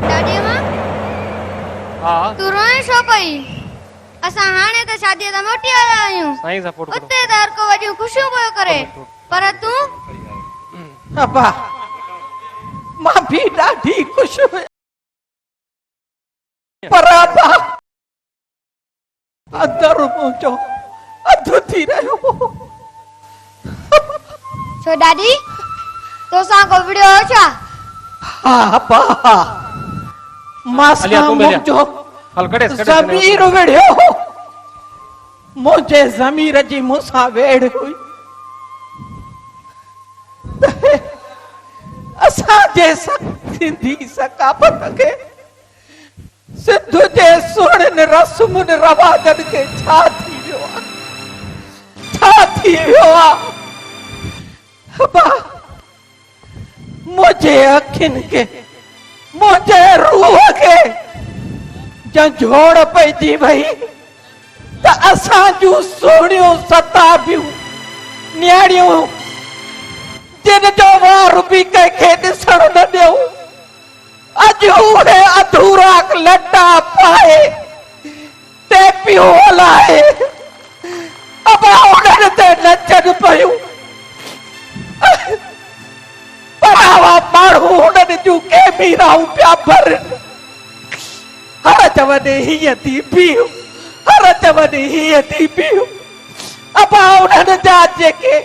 ॾाॾी मां हाँ तू रोए छो पई? असां हाणे त शादीअ तां मोटी आया आहियूं। साईं सपोर्ट करो उते त हर को वॾियूं ख़ुशियूं पियो करे, पर तूं अबा मां भी ॾाढी ख़ुशि हुई, पर अबा अंदर मुंहिंजो अधु थी रहियो। छो ॾाॾी तोसां को विड़ियो हो छा? हा अबा मासां मुंहिंजो ज़मीर विड़ियो, मुंहिंजे ज़मीर जी मूंसां वेड़ हुई। असांजे सिंधी सकाफ़त खे, सिंध जे सुहिणनि रस्मुनि रवाजनि खे छा थी वियो आहे, छा थी वियो आहे? अबा मुंहिंजे अखियुनि खे, मुंहिंजे रूह खे झंझोड़ पइजी वई त असां जूं सुहिणियूं सताबियूं न्याणियूं जिन जो वार बि कंहिंखे ॾिसण न ॾियूं, अॼु उहे अधूरा लटा पाए टेपियूं हलाए अबा उन्हनि ते नचनि पयूं। परावा माण्हू उन्हनि जूं केमीराऊं पिया भरनि। हर चवनि हीअं थी बीहूं, हर चवनि हीअं थी बीहूं। अबा उन्हनि जा जेके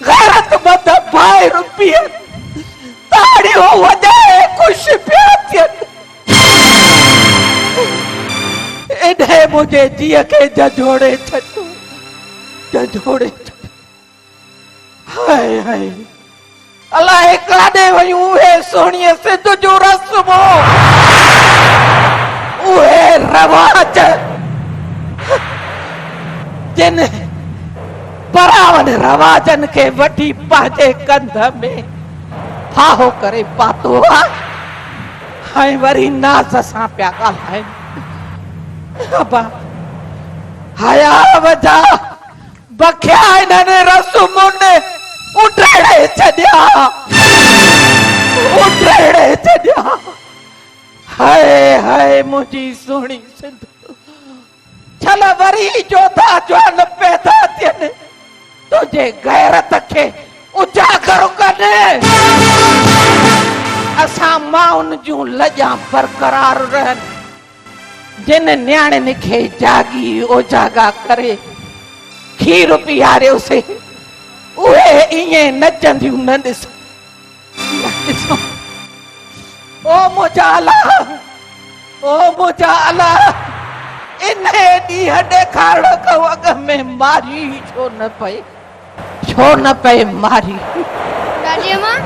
गैरतमंद भाइर पीअनि ताड़ियूं वॼाए ख़ुशि पिया थियनि। इन्हे मुंहिंजे जीअ खे झंझोड़े छॾियो, झंझोड़े छॾियो। हाय हाय अलाए काॾे वयूं उहे सुहिणीअ सिंध जूं रस्मूं, उहे रवाज जिन बरावनि रवाजनि खे वठी पंहिंजे कंध में फाहो करे पातो आहे, ऐं वरी नाज़ सां पिया ॻाल्हाइनि। अबा हया वजा बखिया इन्हनि रस्मुनि उॾाड़े छॾिया, उॾाड़े छॾिया। हाय हाय मुंहिंजी सुहिणी सिंध, छल वरी जोधा जवान पैदा थियनि तुंहिंजे गैरत खे उजागर कनि। असां माउनि जूं लॼां बरक़रार रहनि, जिन न्याणियुनि खे जागी उजागा करे खीर पीआरियोसीं, उहे ईअं नचंदियूं न ॾिसो। ओ मुंहिंजा अलाह, ओ मुंहिंजा अलाह, इन ॾींहं ॾेखारण खां अॻ में मारी छो न पए, छो न पए मारी? ॾाॾी मां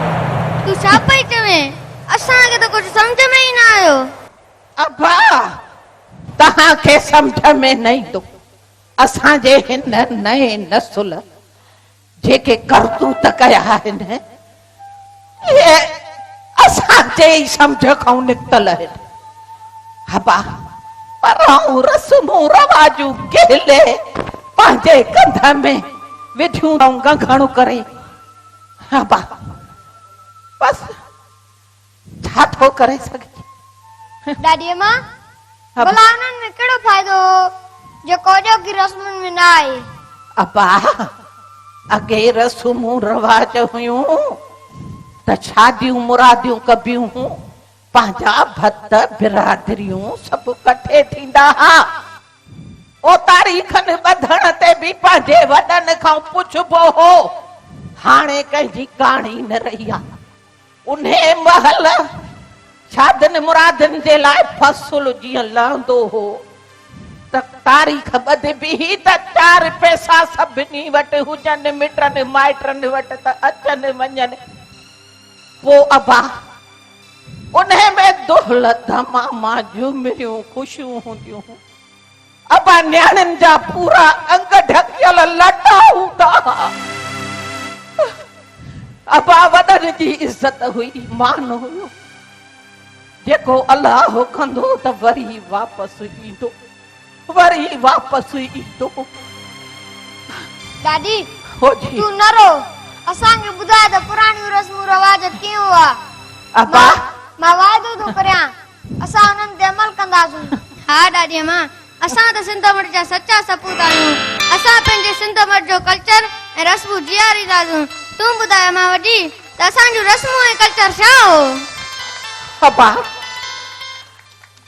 तूं छा पई चवें? असांखे त कुझु सम्झ में ई न आयो। अबा तव्हांखे सम्झ में न ईंदो। असांजे हिन नए नसुल जेके करतूत कया आहिनि, इहे असांजे ई सम्झ खां निकितल आहिनि। अबा पराऊं रस्मूं रवाजूं गेले पंहिंजे कंध में विधियूं गंघणूं करे। अबा बस छा थो करे सघे? ॾाॾी मां भला उन्हनि में कहिड़ो फ़ाइदो जेको अॼोकी रस्मुनि में न आहे? अबा अॻे रस्मूं रवाज हुयूं त शादियूं मुरादियूं कबियूं, पंहिंजा भत बिरादरियूं सभु कठे थींदा हुआ। ओ तारीख़नि ॿधण ते बि पंहिंजे वॾनि खां पुछबो हो। हाणे कंहिंजी कहाणी न रही आहे। उन महल शादियुनि मुरादियुनि जे लाइ फ़सुल जीअं लहंदो हो त तारीख़ ॿधबी त 4 पैसा सभिनी वटि हुजनि, मिटनि माइटनि वटि त अचनि वञनि। पोइ अबा उन में दौलत मामा झुमरियूं ख़ुशियूं हूंदियूं। अबा न्याणियुनि जा पूरा अंग ढकियल लटा हूंदा। अबा वॾनि जी इज़त हुई, मान हुयो, जेको अलाह कंदो त वरी वापसि ईंदो, वरी वापसि ईंदो। ॾाॾी हो जी तूं न रो, असांखे ॿुधाए त पुराणियूं रस्मूं रवाज कीअं हुआ। अबा मां वाइदो थो करियां हाँ दादी अम्मा असां त सिंध मर्द जा सच्चा सपूत आहियूं असां पंहिंजे सिंध मर्द जो कल्चर ऐं रस्मूं जीआरींदासीं तूं ॿुधाए मां वॾी त असांजूं रस्मूं ऐं कल्चर छा हो अबा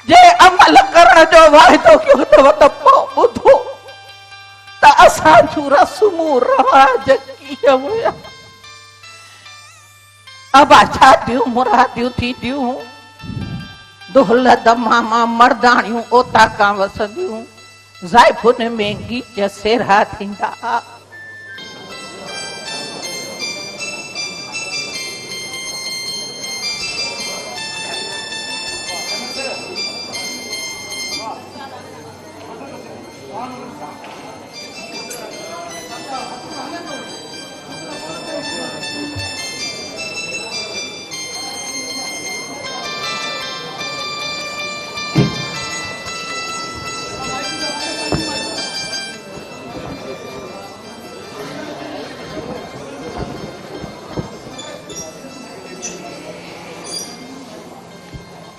जे अमल करण जो वाइदो कयो त पोइ ॿुधो त असांजूं रस्मूं रवाज कीअं हुया अबा शादियूं मुरादियूं थींदियूं दुहलत मामा मर्दाणियूं ओताका वसंदियूं ज़ाइफुनि में गीच सेरा थींदा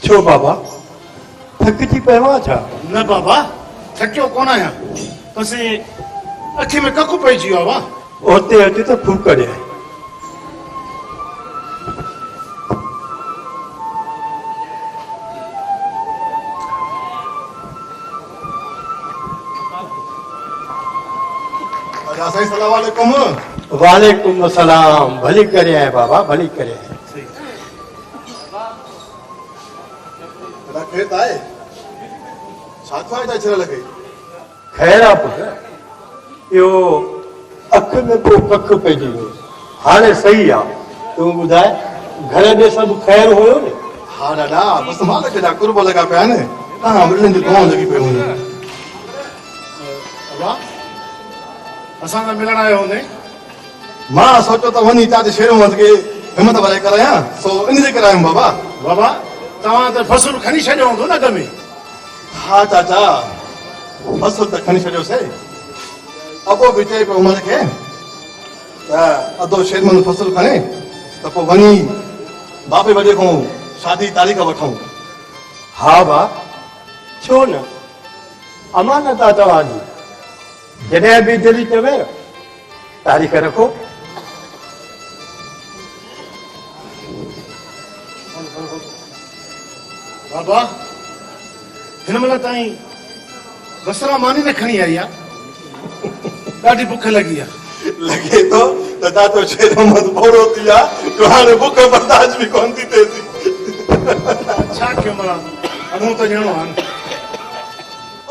छो बाबा थकिजी पियो आहे छा न बाबा थकियो कोन आहियां बसि अखि में ककु पइजी वियो आहे वाह उते अची त फूक करे अस्सलाम वालेकुम वालेकुम सलाम भली करे आए बाबा भली करे आए खेत आए छातो आहे छा लगे खैर आप यो अख में को कख पइजी वियो हाणे सही आहे तूं ॿुधाए घर में सभु खैर हुयो ने हा दादा बसि मां त केॾा कुर्ब लॻा पिया आहिनि तव्हां मिलनि जी दुआऊं लॻी पियूं आहिनि असां सां मिलण आयो हूंदे मां सोचियो त वञी चाचे शेर मोहम्मद खे हिमत वारे करायां सो इन जे करे आयुमि बाबा बाबा तव्हां त फसल खणी छॾियो हूंदो न घर में हा चाचा फसल त खणी छॾियोसीं अबो बि चए पियो उमिरि खे त अधो शेरमन फसल खणे त पोइ वञी बापे वॾे खां शादी तारीख़ वठूं हा बा छो न अमानत आहे तव्हांजी जॾहिं बि दिलि चवे तारीख़ रखो बाबा हिन महिल ताईं बसरा मानी न खणी आई आहे ॾाढी बुख लॻी आहे लॻे थो त दादो शेर मोहम्मद बोरो थी आहे तो हाणे बुख बर्दाश्त बि कोन थी थिए थी छा कयूं मां अॻूं त ॼणो आहे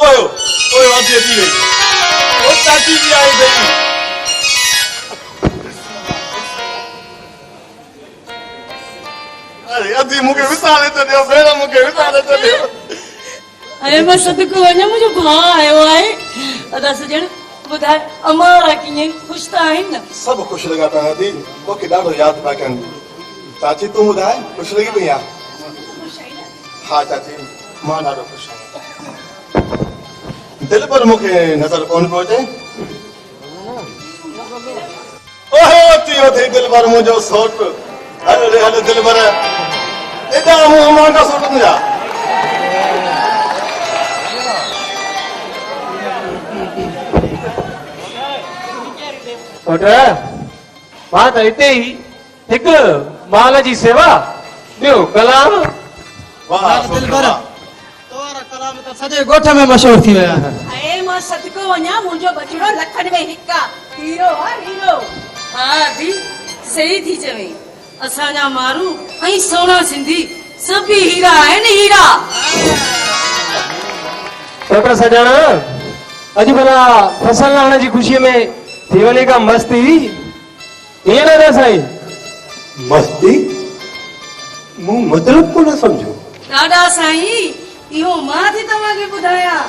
ओयो ओयो अधी अची वई ओ चाची बि आई वई अरे अधी मूंखे विसारे थो ॾियो भेण मूंखे विसारे थो ॾियो अरे मां सदको वञा मुंहिंजो भाउ आयो आहे अदा सजण ॿुधाए अमारा कीअं ख़ुशि त आहिनि न सभु ख़ुशि लॻा पिया आहिनि तोखे ॾाढो यादि पिया कनि चाची तूं ॿुधाए ख़ुशि लॻी पई आहे हा चाची मां ॾाढो ख़ुशि आहियां दिलि पर मूंखे नज़र कोन पियो अचे ओहो अची वियो अथई दिलि पर मुंहिंजो सोट हल रे हल दिलि पर एॾा मूं मांडा सोट मुंहिंजा मां त हिते ई हिकु माल जी सेवा ॿियो कलाम वाह दिलबर तोरा कलाम त सॼे ॻोठ में मशहूर थी विया आहिनि अरे मां सदको वञा मुंहिंजो बचड़ो लखनि में हिकु आहे हीरो आहे हीरो हा दी सही थी चवे असांजा माण्हू ऐं सोना सिंधी सभु हीरा आहिनि हीरा डॉक्टर सजण अॼु भला फसल लाहिण जी ख़ुशीअ में थी वञे का मस्ती ईअं न साईं मस्ती मूं मतिलब को न समझो ॾाढा साईं इहो मां थी तव्हांखे ॿुधायां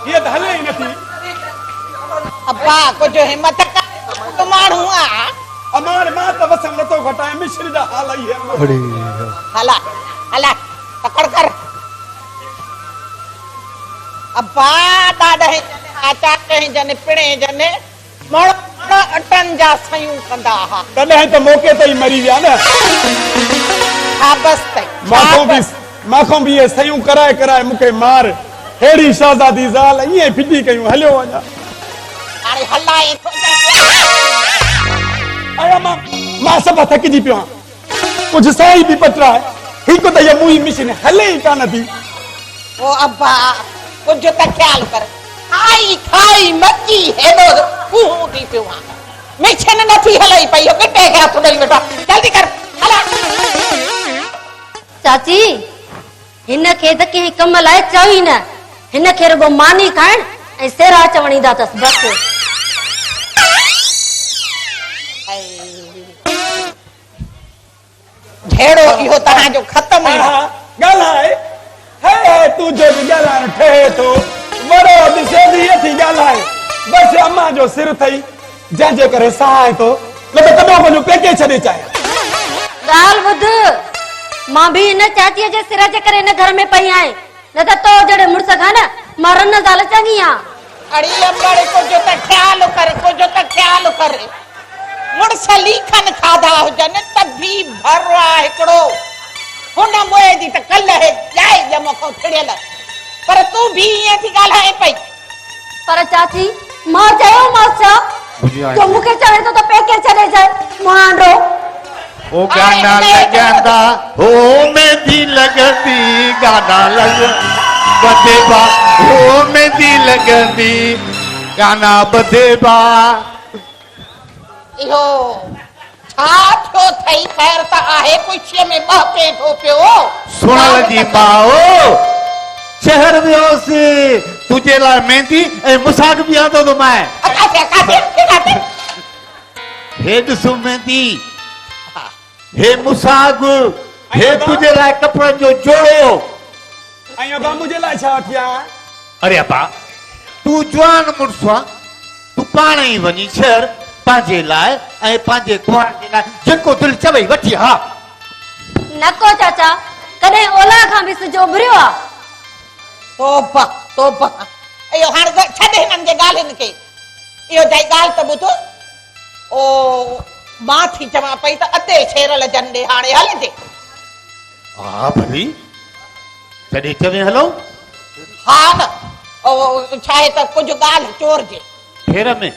ये हले ही नथी अब्बा कुछ हिम्मत कर तो माण्हू आ अमार मां त वसम नथो घटाए मिश्री जा हाल ई है हला हला पकड़ कर अब्बा ॾाढा आचा कहीं जने पिणे जने मण अटन जा सयूं कंदा हा तॾहिं त मौके ते ई मरी विया न हा बस तई माखों बि इहे सयूं कराए कराए मूंखे मार हेड़ी शहज़ादी ज़ाल ईअं फिटी कयूं हलियो वञा हाणे हलाए आया मां सभु थकिजी पियो आहियां कुझु साई बि पतराए हिकु त इहा मुई मिशन हले ई कान थी ओ अब्बा कुछ त ख्याल कर खाई खाई मची हेडो फूहू थी पियो आहे मिशन नथी हलई पई हो किटे के हथ ॾेई वेठो जल्दी कर हला चाची हिन खे त कंहिं कम लाइ चयो ई न हिन खे रुगो मानी खाइण ऐं सेरा चवण ईंदा अथसि बसि झेड़ो इहो तव्हांजो ख़त्म ई ॻाल्हाए हे तूं जो बि ॻाल्हाइण ठहे थो वॾो ॾिसे थी अथी ॻाल्हाए बसि अम्मा जो सिर अथई जंहिंजे करे सहाए थो न त कॾो वञो पेके छॾे चाहियां ॻाल्हि ॿुध मां बि हिन चाचीअ जे सिर जे करे हिन घर में पई आहियां न त तो जहिड़े मुड़ुस खां न मां रन ज़ाल चङी आहियां अड़ी अम्बड़ कुछ त ख्याल कर मुड़स लीखन खाधा हुजन त भी भरवा हिकड़ो हुन मोए दी त कल है जाए जमो को थिड़ियल पर तू भी ये थी ॻाल्हाए पई पर चाची मां चयो मां छा तो मूंखे चवे थो त पेके छॾे जाए मांडो ओ गाना लगंदा हो मेहंदी लगंदी गाना लग बदेबा हो मेहंदी लगंदी गाना बदेबा इहो छा थियो थई खैर त आहे कुछ में बहके थो पियो सुणल जी माओ शहर वियोसि तुझे लाइ मेहंदी ऐं मुसाक बि आंदो तो मैं काथे हे ॾिसो मेहंदी हे मुसाग हे तुझे लाइ कपड़न जो जोड़ो ऐं अबा मुंहिंजे लाइ छा वठी आया अरे अबा तू जवान मुड़ुस आहे तू पाण ई वञी शहर पंहिंजे लाइ ऐं पंहिंजे कुंवर जे लाइ जेको दिलि चवई वठी हा नको चाचा कॾहिं ओला खां बि सिजो उभरियो आहे तोबा इहो हाणे छॾ हिननि जे ॻाल्हियुनि खे इहो जाई ॻाल्हि त ॿुधो ओ मां थी चवां पई त अधे शेरल जंडे हाणे हलजे हा भली तॾहिं चवे हलो हा न ओ छा आहे त कुझु ॻाल्हि चोरजे फेर में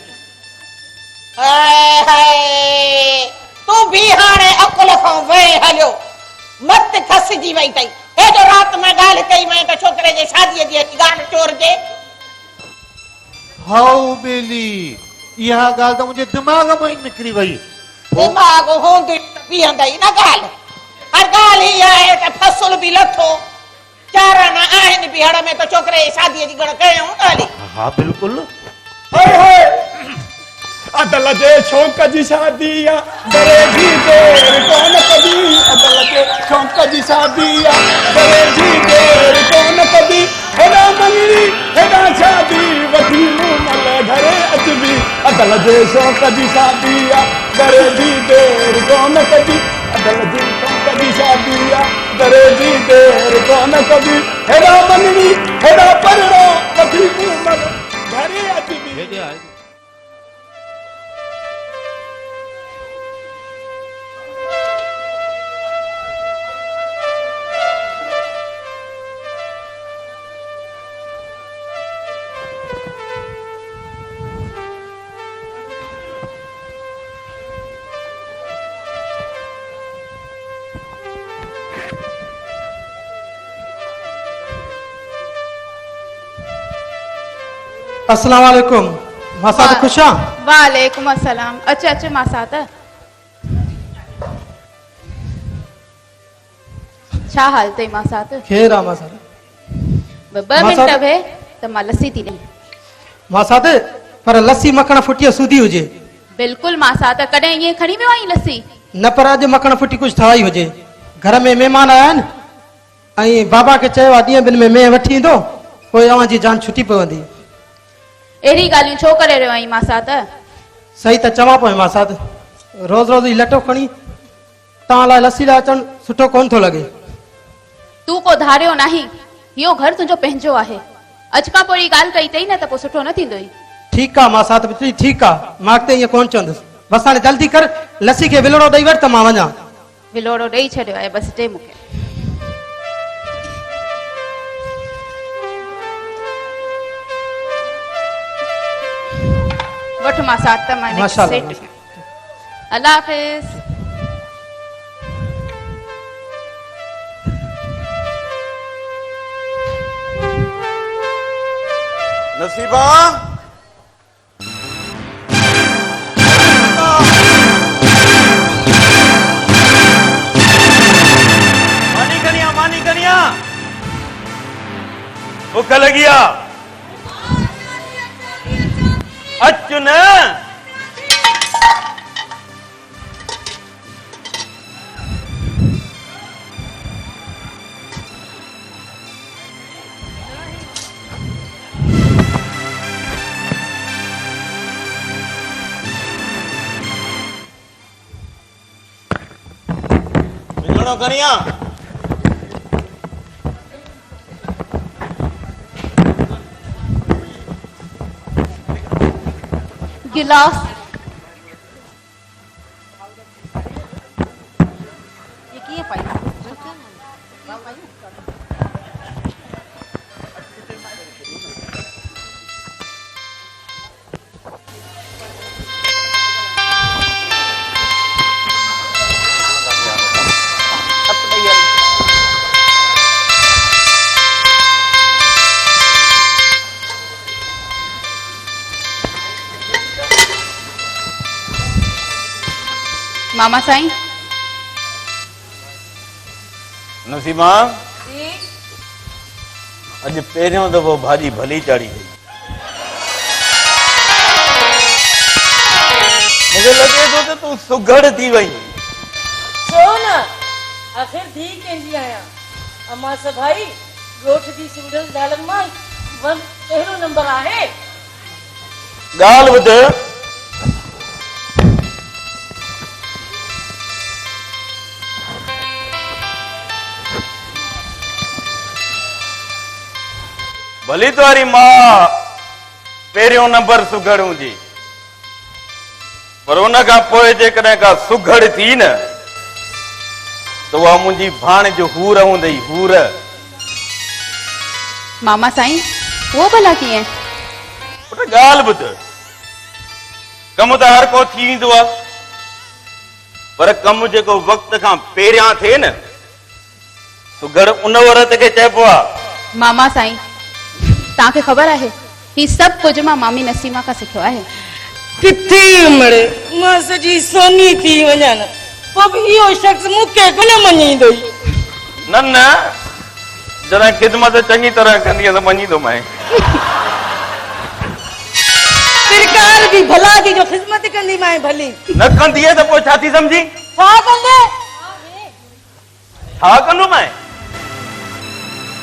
तूं बि हाणे अकुल खां वेह हलियो मत खसिजी वई अथई हेॾो राति में ॻाल्हि कई वई त छोकिरे जे शादीअ जी ॻाल्हि चोरजे हाउ बेली इहा ॻाल्हि त मुंहिंजे दिमाग़ मां ई निकिरी वई दिमाग़ हूंदी बीहंदई न ॻाल्हि हर ॻाल्हि ई आहे त फसुल बि लथो चारण आहिनि बि हड़ में त छोकिरे जी शादीअ जी गण कयूं ॻाल्हि हा बिल्कुलु अदल जे शौक़ जी शादी आहे डरे जी देर कोन कदी अदल जे शौक़ जी शादी आहे डरे जी देर कोन कदी हेॾा मंगणी हेॾा शादी वठी मूमल घरे अचबी अदल जे शौक़ जी शादी आहे डरे जी देर कोन कदी अदल जे शौक़ जी शादी आहे डरे जी देर कोन कदी हेॾा मंगणी हेॾा परड़ो वठी मूमल घरे अचबी अस्सलाम वालेकुम मासात खुशा वालेकुम अस्सलाम अच्छा अच्छा मासात छा हाल अथई मासात खैर आहे मासात ॿ मिंट वे त मां लस्सी थी ॾेई मासात पर लस्सी मखण फुटी सूधी हुजे बिल्कुलु मासात कॾहिं ईअं खणी वियो आई लस्सी न पर अॼु मखण फुटी कुझु ठहाई हुजे घर में महिमान आया आहिनि ऐं बाबा खे चयो आहे ॾींहं ॿिनि में मेंह वठी ईंदो पोइ अव्हां जी जान छुटी पवंदी अहिड़ी ॻाल्हियूं छो करे रहियो आहीं मासात सही त चवां पियो मासात रोज़ रोज़ ई लटो खणी तव्हां लाइ लस्सी लाइ अचणु सुठो कोन थो लॻे तूं को धारियो नाही इहो घर तुंहिंजो पंहिंजो आहे अॼु खां पोइ ॻाल्हि कई अथई न त पोइ सुठो न थींदो ई। ठीकु आहे मां साथ पुत्री ठीकु आहे मां अॻिते ईअं कोन चवंदुसि बसि हाणे जल्दी कर लस्सी खे विलोड़ो ॾेई वठ त मां वञा। विलोड़ो ॾेई छॾियो आहे बसि ॾे मूंखे। वठ मां साथ त मां माशाअल्लाह। अल्लाह हाफ़िज़। नसीबा मानी कनिया भूख लगी आ अचु न कनिया गिलास ये की पाई मामा साईं। नसीमा अॼु पहिरियों दफ़ो भाॼी भली चाढ़ी गई मुझे लगे तो कि तू सुघड़ थी वही छो न आखिर धी कंहिंजी आहियां अमा सभाई ॻोठ जी सिंगल ॻाल्हियुनि मां पहिरियों नंबर आहे। ॻाल्हि ॿुध भली तुम्हारी मां पहिरियों नंबर सुघड़ हुंदी पर उन खां पोइ जेकॾहिं का सुघड़ थी न त उहा मुंहिंजी भाण जो हूर हूंदई हूर। मामा साईं वो भला कीअं? पुट ॻाल्हि ॿुध कम त हर को थी वेंदो आहे पर कम जेको वक़्त खां पहिरियां थिए न सुघड़ उन औरत खे चइबो आहे। मामा साईं तव्हांखे ख़बर आहे ही सभु कुझु मां मामी नसीमा खां सिखियो आहे। किथे उमिड़े मां सॼी सोनी थी वञा न पोइ बि इहो शख़्स मूंखे कोन मञींदो न न जॾहिं ख़िदमत चङी तरह कंदी त मञींदो मैं। सरकार बि भला की जो ख़िदमत कंदी मैं भली न कंदी त पोइ छा थी सम्झी छा कंदे छा कंदो मैं?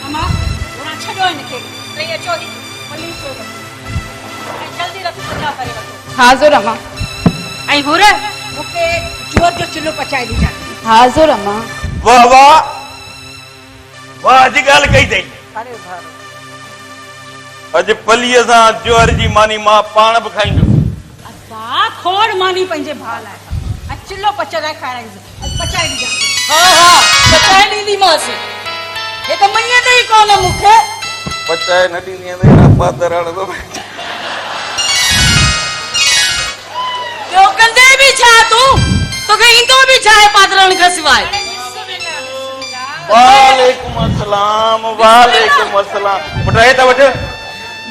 अमा थोड़ा छॾो इनखे नहीं अचो दी भली छो जल्दी रखो सजा करे वठो। हाज़ुर अम्मा। ऐं हुर मूंखे जोर जो चुल्हो पचाए ॾिजां। हाज़ुर अम्मा। वाह वाह वाह अॼु ॻाल्हि कई अथई अॼु पलीअ सां जोर जी मानी मां पाण बि खाईंदुसि। अब्बा खोड़ मानी पंहिंजे भाउ लाइ ऐं चुल्हो पचाए खाराईंदो पचाए ॾिजां। हा हा पचाए ॾींदीमांसि हे त मञंदे ई कोन मूंखे पचाए न ॾींदी त पातर हणंदो ॿियो कंदे बि छा तूं तोखे ईंदो बि छा आहे पातरण खां सवाइ। वालेकुम अस्सलाम वालेकुम अस्सलाम पुट हे त वठ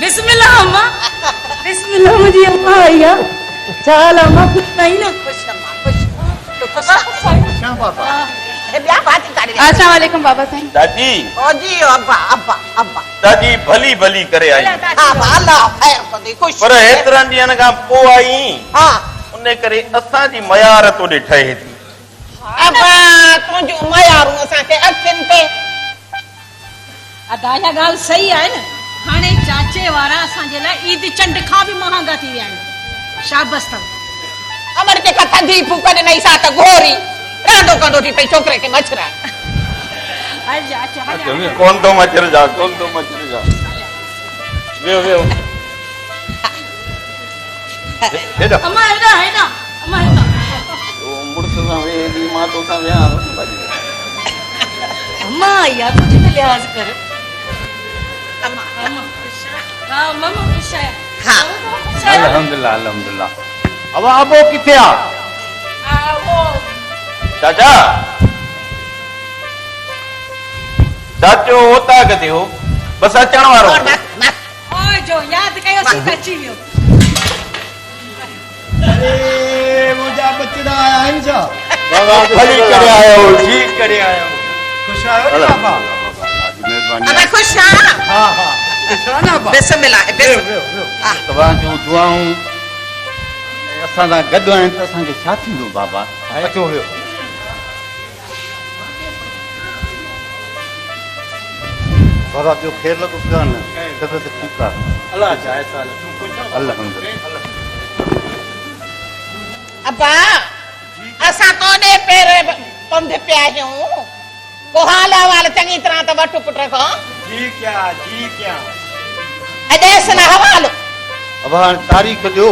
बिस्मिल्लाह अम्मा बिस्मिल्लाह मुंहिंजी अम्मा आई आहे। चाल अम्मा कुझु नहीं न अस्सलाम वालेकुम बाबा साईं। दादी ओ जी अब्बा अब्बा अब्बा दादी भली भली करे आई हा अल्लाह खैर कंदी खुश पर हेतिरनि ॾींहंनि खां पोइ आई हा उन करे असांजी मयार तोॾे ठहे थी। अब्बा तुंहिंजूं मयारूं असांखे अखियुनि ते अदा इहा ॻाल्हि सही आहे न हाणे चाचे वारा असांजे लाइ ईद चंड खां बि महांगा थी विया आहिनि। शाबस अथव अमर के कथा धी फूक ॾिनई सा त घोरी रांदो कंदो थी पई छोकिरे खे मछरा कोन थो मचर जा कोन थो मचर जा वेहो वेहो हेॾा अम्मा हेॾा हेॾा अम्मा हेॾा मुड़ुस सां वेही मां तोसां वियां अम्मा यार कुछ तो लिहाज कर अम्मा अम्मा हाँ मम्मा खुश है हाँ अल्हम्दुलिल्लाह अल्हम्दुलिल्लाह अब अबो किथे आ वो चाचा चाचो होता कदे हो बस अचण वारो ओए जो याद कयो सीधा अची वियो अरे मुंहिंजा बचड़ा आया आहिनि छा बाबा भली करे आयो जी करे आयो ख़ुशि आहियो न बाबा मेहरबानी अब खुश आहियो हा हा ख़ुशि आहे न बाबा बिस्मिल्लाह वियो तव्हां जूं दुआऊं असां सां गॾु आहिनि त असांखे छा थींदो बाबा अचो वियो बाबा ॿियो ख़ैर लॻो पियो आहे न तबियत ठीकु आहे अल्लाह चाहे साल तूं ख़ुशि आहे अल्हम्दुलिल्लाह अब्बा असां तोड़े पैर पंध पिया आहियूं को हाल अहवाल चङी तरह त वठ पुट खां जी क्या अॼु न हवालो अब हाणे तारीख़ ॾियो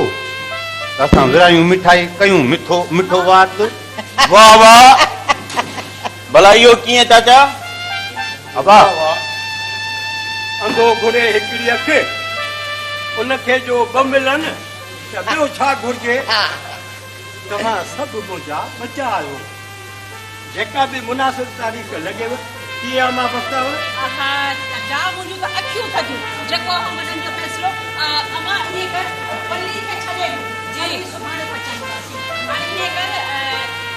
त असां विरायूं मिठाई कयूं मिठो मिठो वात वाह वाह भला इहो कीअं चाचा अबा अंगो घुरे हिकिड़ी अखि उनखे जो ॿ मिलनि त ॿियो छा घुरिजे तव्हां सभु मुंहिंजा बचा आहियो जेका बि मुनासिब तारीख़ लॻेव कीअं मां बस्ताव जा मुंहिंजूं त अखियूं थधियूं जेको वॾनि जो फ़ैसिलो अम्मा इहे कर पल्ली खे छॾे जी सुभाणे पचाईंदासीं हाणे इहे कर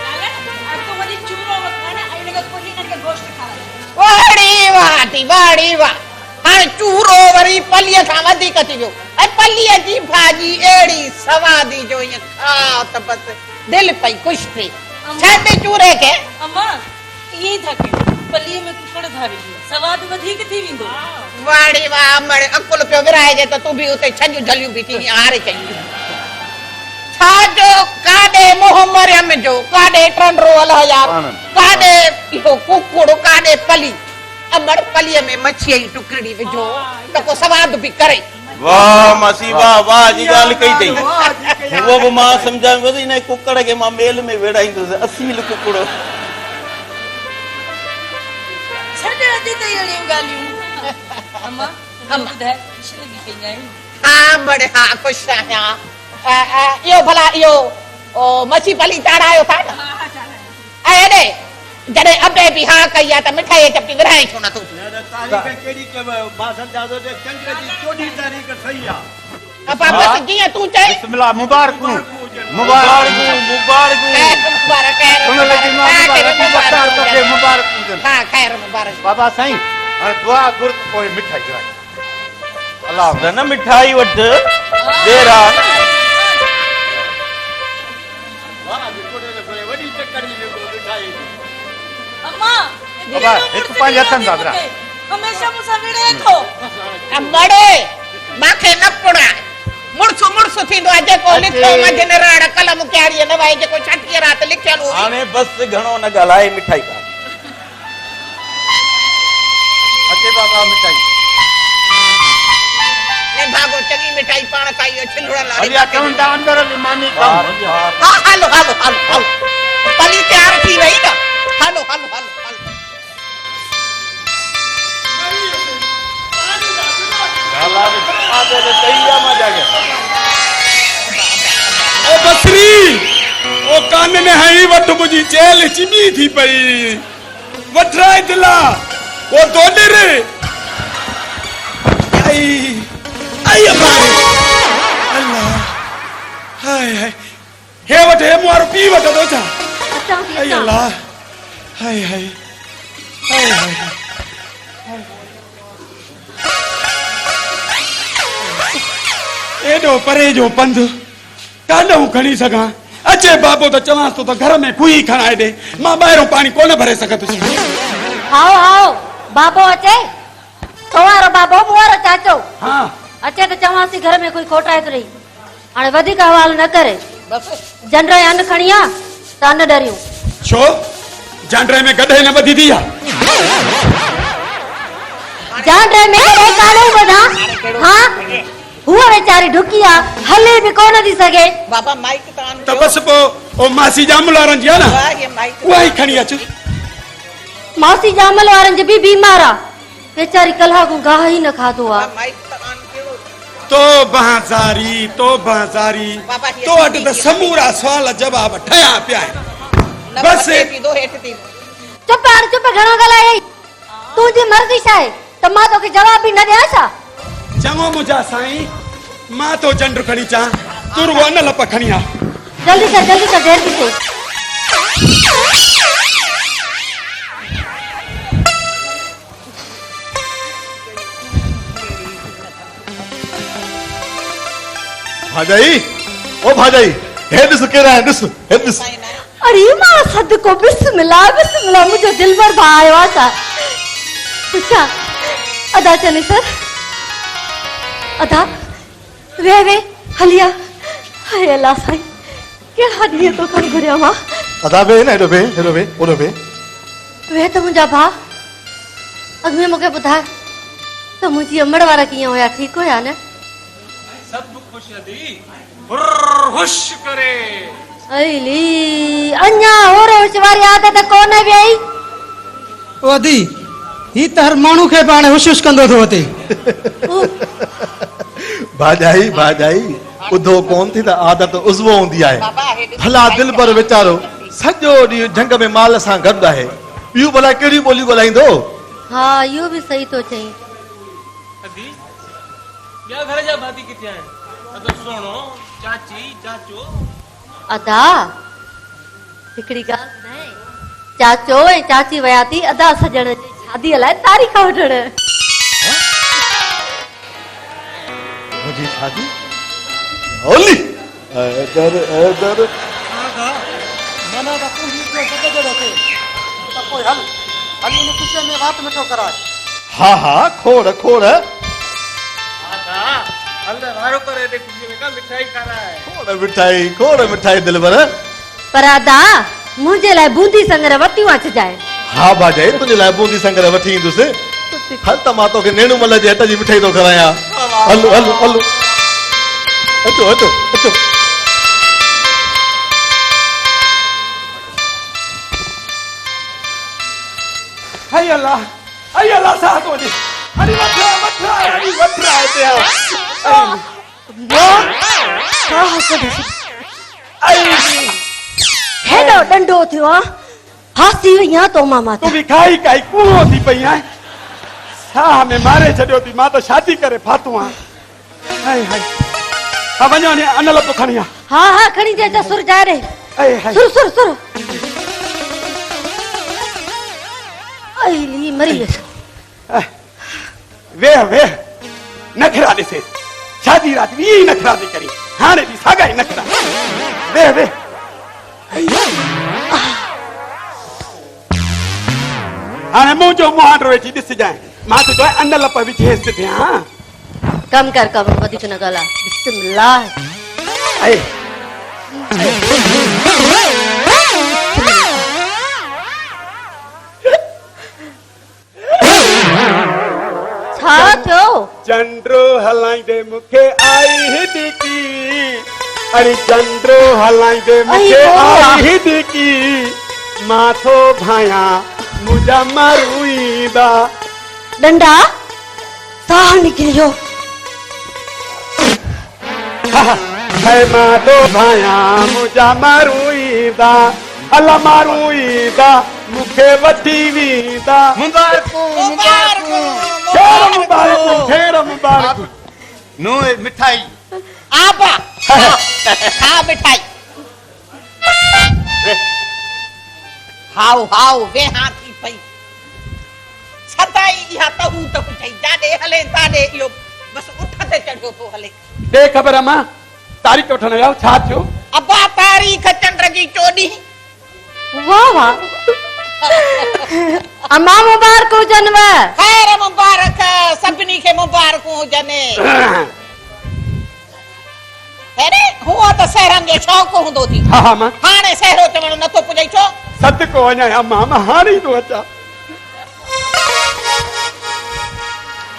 लालन तूं वरी चूरो वठण ऐं हिनखे कोई हिनखे गोश्त खाराए वाड़ी वाह हाणे चूरो वरी पलीअ खां वधीक थी वियो ऐं पलीअ जी भाॼी अहिड़ी सवादी जो ईअं खाओ त बसि दिलि पई ख़ुशि थी छॾ चूरे खे अम्मा ईअं था कयूं पलीअ में कुकड़ धारी सवाद वधीक थी वेंदो वाड़ी वाह मड़े अकुल पियो विराइजे त तूं बि उते छॼियूं झलियूं बि थी हारे चई छा जो काॾे मोह मरियम जो काॾे टंडरो अलहया काॾे इहो कुकुड़ काॾे पली अमड़ पलीअ में मच्छीअ जी टुकड़ी विझो त को सवाद बि करे वाह मासी वाह वाह जी ॻाल्हि कई अथई उहो बि मां सम्झां वधी हिन कुकड़ खे मां मेल में वेड़ाईंदुसि असील कुकड़ छॾ अॼु त अहिड़ियूं ॻाल्हियूं अम्मा ॿुधाए ख़ुशि लॻी पई आहीं हा मड़े हा ख़ुशि आहियां इहो भला इहो मच्छी पली चाढ़ायो था न ऐं हेॾे जॾहिं अबे बि हा कई आहे त मिठाई चपटी विराए छो नथो तारीख़ कहिड़ी कयव मां सम्झां थो त चंड जी 14 तारीख़ सही आहे अपा बस जीअं तूं चए बिस्मिल्लाह मुबारकूं मुबारकूं हा ख़ैर मुबारक बाबा साईं हाणे दुआ घुर पोइ मिठाई घुराई अल्लाह न मिठाई वठ देर आहे वॾी चकर मिली मिठाई अम्मा बाबा हिकु पंहिंजे हथनि सां विराए हमेशा मूंसां विड़े थो मड़े मांखे न पुड़ा मुड़सु थींदो आहे जेको लिखियो मजन राण कलम क्यारीअ न वाई जेको छठीअ राति लिखियल हो हाणे बस घणो न ॻाल्हाए मिठाई खा अचे बाबा मिठाई ने भागो चङी मिठाई पाण काई छिलड़ लाड़ी हलिया चवंदा अंदर में मानी हा हलो पली तैयार थी वई न हलो ओ बसरी ओ कान में हई वठ मुंहिंजी चेल चिमी थी पई वठराए दिला ओ दोडर आई अमारे अल्लाह हाय हे वठ हे मारो पी वठ दो छा आई अल्लाह हाय एडो परे जो पंध काॾो खणी सघां अचे बाबो त चवांसि थो त घर में कुई खणाए ॾे मां ॿाहिरों पाणी कोन भरे सघंदुसि आओ बाबो अचे सवारो बाबो मुआरो चाचो हा अचे त चवांसि घर में कोई खोटाए तो रही हाणे वधीक हवाल न करे बस जंडरे अन खणी आ त अन डरियूं छो जांडरे में गॾे न ॿधी थी आहे जंडरे में कालो बधा हां वेचारी ढुकी आ हले भी कोन थी सके बाबा माइक तान त बस पो ओ मासी जामल वारन जी ना ये माइक उहा ई खणी अच मासी जामल वारन जी भी बीमार आ वेचारी कल्हा को गाह ही न खादो आ माइक तान कयो तो बाजारी बाबा ये तो अट त समूरा सवाल जवाब ठया पिया आहिनि। बस दो हेठ थी चुप घणो ॻाल्हाए तू जी मर्ज़ी छा आहे त मां तोखे जवाब भी न ॾियां छा चङो मुंहिंजा साईं मां तो चंड खणी चा तुर वो न लप खणी आ जल्दी कर देर थी थिए भाजाई ओ भाजाई हे ॾिस केरा है ॾिस हे ॾिस अरे मां सदको बिस्मिल्लाह मुझे दिल भर भाई वाता अच्छा अदा चने सर अदा वे हलिया हाय अल्लाह साईं के हदिये तो कर घुरिया मां अदा बे न हेडो बे ओडो बे वे तो मुंजा भा अगमे मुके बुधा तो मुजी अमड़ वाला किया होया ठीक होया न सब खुश दी खुश करे अली अन्या ओरे विचवारी आदत कोने वेई ओ दी ही त हर माण्हू खे पाण हुश कंदो थो अचे भाजाई ॿुधो कोन थी त आदत उज़वो हूंदी आहे भला दिल पर वीचारो सॼो ॾींहुं झंग में माल सां गॾु आहे इहो भला कहिड़ी ॿोली ॻाल्हाईंदो हाँ यो भी सही तो चई अदी ॿिया घर जा भाती किथे आहिनि अदो सोनो चाची चाचो अदा हिकड़ी गाल ॿुधाए चाचो ऐं चाची वया थी अदा सजण जी शादी लाइ तारीख़ वठण मुंहिंजी शादी ओली ऐदर मना त तू ही जो सद जड़ो थे त कोई हल हली इन खुशी में बात मिठो कराए हा खोड़ हल वारो करे दे खुशी में का मिठाई खाराए खोड़ मिठाई दिल भर पर अदा मुंहिंजे लाइ बूंदी संगर वतियूं अचजाए हा भाजाई तुंहिंजे लाइ बूंदी संगर वठी ईंदुसि हल त मां तोखे नेणूमल जे हथ जी मिठाई थो खारायां हलो अचो हाय अल्लाह साथ हो जी हरी वठरा ते हेडो डंडो थियो आ फासी वया तो मामा तू भी खाई कूड़ो थी पई है साह में मारे छडियो थी मां तो शादी करे फातू आ हाय अब वञो ने अनल खणिया हाँ खणी दे सुर जा रे सुर अली मरी वे नखरा ॾिसे शादी रात भी नखरा थी करी हाणे भी सागा ही नखरा वे हाणे मुंहिंजो मुहांडो वेठी ॾिसजांइ मां तुंहिंजो अनल पे विझेसि थी ॾियां कम कर वधीक न ॻाल्हाए बिस्मिल्लाह छा थियो चंड्रो हलाइंदे मूंखे आई हिडकी अरे चंड्रो हलाइंदे मूंखे आई हिडकी माथो भाया मुंहिंजा मारू ईंदा डंडा साह निकिरियो है माथो भाया मुंहिंजा मारू ईंदा अला मारू ईंदा मूंखे वठी वेंदा खेर मुबारक नो मिठाई आबा खा मिठाई हाउ वे हाथी पई सदाई इहा तहू ठई जाडे हले ताडे इयो बस उठते चढ़ो तो हले दे खबर अम्मा तारीख वठण विया छा थियो अब्बा तारीख चंद्र जी 14 वाह अम्मा मुबारक हुजन व खैर मुबारक सभिनी खे मुबारक हुजने अरे हुआ तो सहरन जो शौक़ हूंदो थी हा मां हाणे सहरो चवण न तो पुॼई छो सदको वञा अम्मा मां हाणे तो अचा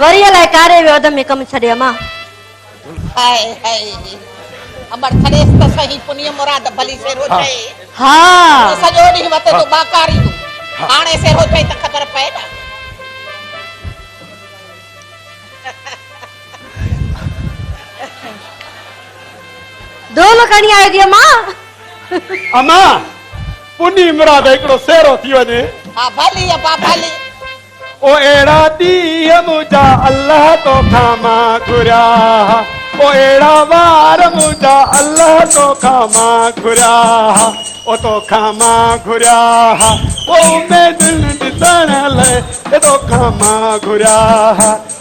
वरी अलाए कारे वियो अदम में कम छॾे अम्मा हाय हाय अमर छड़ेस त सही पुनिय मुराद भली से रोचे हाँ सजो ॾींहुं वते तो बाकारी हाणे से रोचे त ख़बर पए न दोनों खणी आयो जी अम्मा अमा पुनी मुराद हिकिड़ो सेरो थी वञे हा भली अबा भली ओ अहिड़ा ॾींहं मुंहिंजा अल्लाह तोखां मां घुरिया ओ अहिड़ा वार मुंहिंजा अल्लाह तोखां मां घुरिया ओ तोखां मां घुरिया ओ उमेदुनि ॾिसण लाइ तोखां मां घुरिया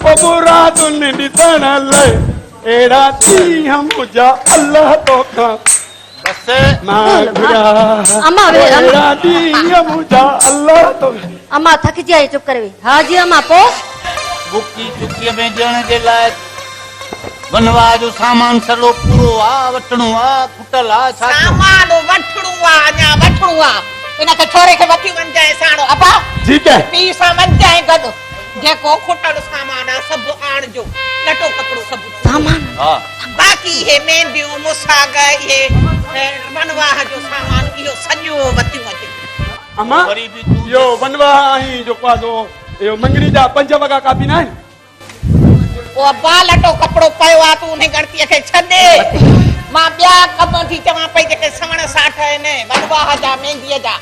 ओ मुरादुनि ॾिसण लाइ अहिड़ा ॾींहं मुंहिंजा अल्लाह तोखां बस मां घुरिया अम्मा वे अहिड़ा ॾींहं मुंहिंजा अल्लाह तोखां अम्मा थकिजी आई चुप करे वे हाँ जी अम्मा पो बुकी चुकीअ में ॾियण जे लाइ वनवा जो सामान सॼो पूरो आहे वठणो आहे खुटल आहे छा सामान वठणो आहे अञा वठणो आहे इन खे छोरे खे वठी वञजाए साणो अबा ठीकु आहे पीउ सां वञजाए गॾु जेको खुटल सामान आहे सभु आणजो लटो कपिड़ो सभु सामान हा बाक़ी हे मेंदियूं मुसाग हे वनवाह जो सामान इहो सॼो वतियूं अचे अमा वरी बि तूं यो वनवा आहीं जो पादो यो मंगणी जा 5 वॻा कापी ना आहिनि ओ अबा लटो कपिड़ो पियो आहे तूं उन गणतीअ खे छॾे मां ॿिया कम थी चवां पई जेके सवण साठ आहिनि वनवाह जा मेंदीअ जा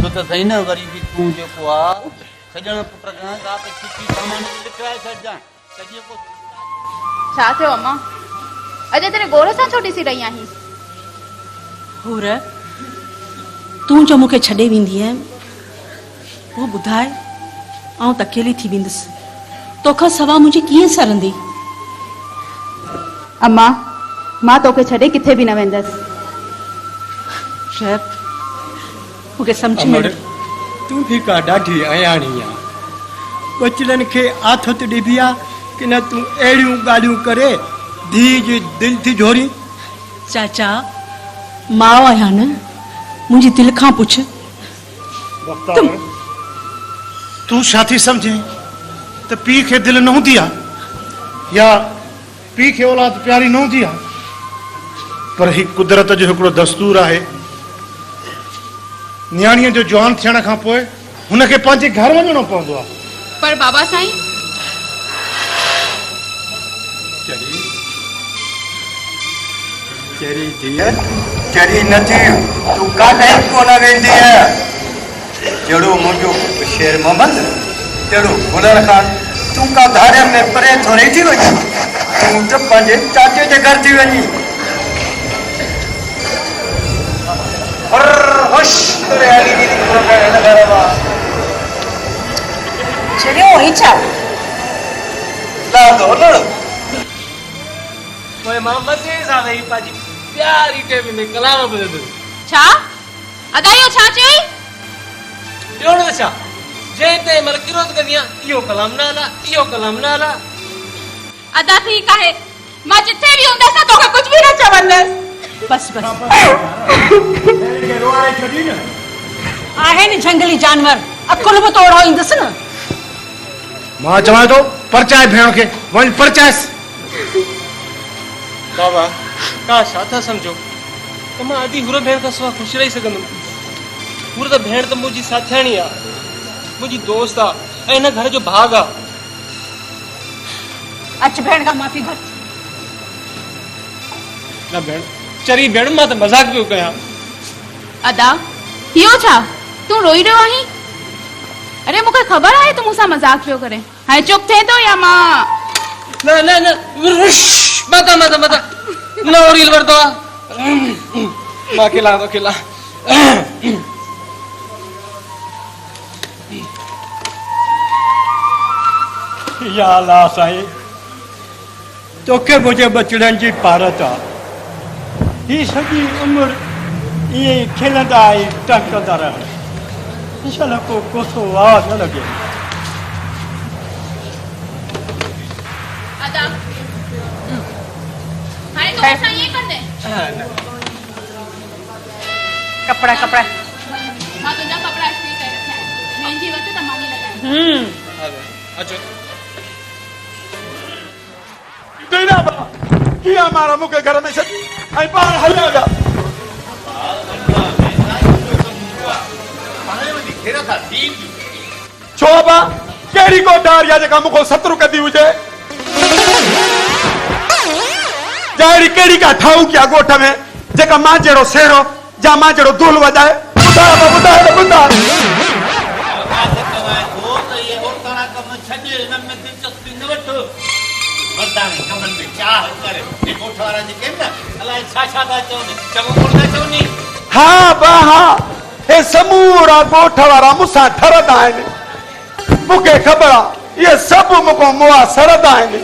तो त सही न वरी बि तूं जेको आहे सॼण पुट खां राति छुटी सामान लिखाए छॾजांइ त जेको छा थियो अम्मा अॼु तेरे गोड़ सां छो ॾिसी रही आहीं हुर तूं जो मूंखे छॾे वेंदी आहे उहो ॿुधाए आउं त अकेली थी वेंदसि तोखां सवा मुंहिंजी कीअं सरंदी अम्मा मां तोखे छॾे किथे बि न वेंदसि शहर मूंखे सम्झ में अमर तूं भी का ॾाढी अयाणी आहे बचड़नि खे आथत ॾिबी आहे कि न तूं अहिड़ियूं ॻाल्हियूं करे धीउ जी दिलि थी झोरी चाचा मां आहियां न मुंहिंजी दिलि खां पुछ तूं छा थी सम्झे त पीउ खे दिलि न हूंदी आहे या पीउ खे औलाद प्यारी न हूंदी आहे पर ही कुदरत जो हिकिड़ो दस्तूर आहे न्याणीअ जो जवान थियण खां पोइ हुनखे पंहिंजे घर वञणो पवंदो आहे पर बाबा साईं चरी धीअ चरी नथी तूं काॾे कोन वेंदी जहिड़ो मुंहिंजो शेर मोहम्मद तहिड़ो गुलर खान तूं का धारे में परे थोरी थी वञी तूं त पंहिंजे चाचे जे घर थी वञी छॾियो ही छा मां मज़े सां वेही पंहिंजी प्यारी टेबल में कलाम ॿुधंदुसि छा अदायो छा चई ॿियो न छा जंहिं ते महिल किरोत कंदी आहे इहो कलाम न हला इहो कलाम न हला अदा ठीकु आहे मां जिथे बि हूंदसि तोखे कुझु बि न चवंदसि बस आहे न जंगली जानवर अकुल बि तोड़ो ईंदसि न मां चवां थो परचाए भेण खे वञ परचाएसि बाबा का छा था सम्झो त मां अॼु हुर भेण खां सवाइ ख़ुशि रही सघंदुमि हुर त भेण त मुंहिंजी साथियाणी आहे मुंहिंजी दोस्त आहे ऐं हिन घर जो भाग आहे अच भेण खां माफ़ी घुर न भेण चरी भेण मां त मज़ाक पियो कयां अदा इहो छा तूं रोई रहियो आहीं अरे मूंखे ख़बर आहे तूं मूंसां मज़ाक पियो करे हाणे चुप थिए थो या मां न न न मता मता मता न रील वरतो मां खिला तो खिला या अल्लाह साईं तोखे मुंहिंजे बचड़नि जी पारत आहे ही सॼी उमिरि ईअं ई खिलंदा ऐं टहकंदा रहनि इंशाल्लाह को कोसो आवाज़ न लॻे अदा हाणे तूं असां ईअं कंदे कपड़ा कपड़ा मां तुंहिंजा कपिड़ा इस्त्री करे रखिया आहिनि मुंहिंजी वक़्तु त मानी लॻाए अचो तेरा किया मारा मुके घर में छॾ ऐं पाण हलिया जा छो बा कहिड़ी कोठार आहे जेका मूंखां सतरू कदी हुजे जहिड़ी कहिड़ी का ठाऊ कया ॻोठ में जेका मां जहिड़ो सेरो या मां जहिड़ो धूल वॼाए ॿुधाए हाँ बा हाँ हे समूरा ॻोठ वारा मूंसां ठरंदा आहिनि मूंखे ख़बर आहे इहे सभु मूंखां मुआ सरंदा आहिनि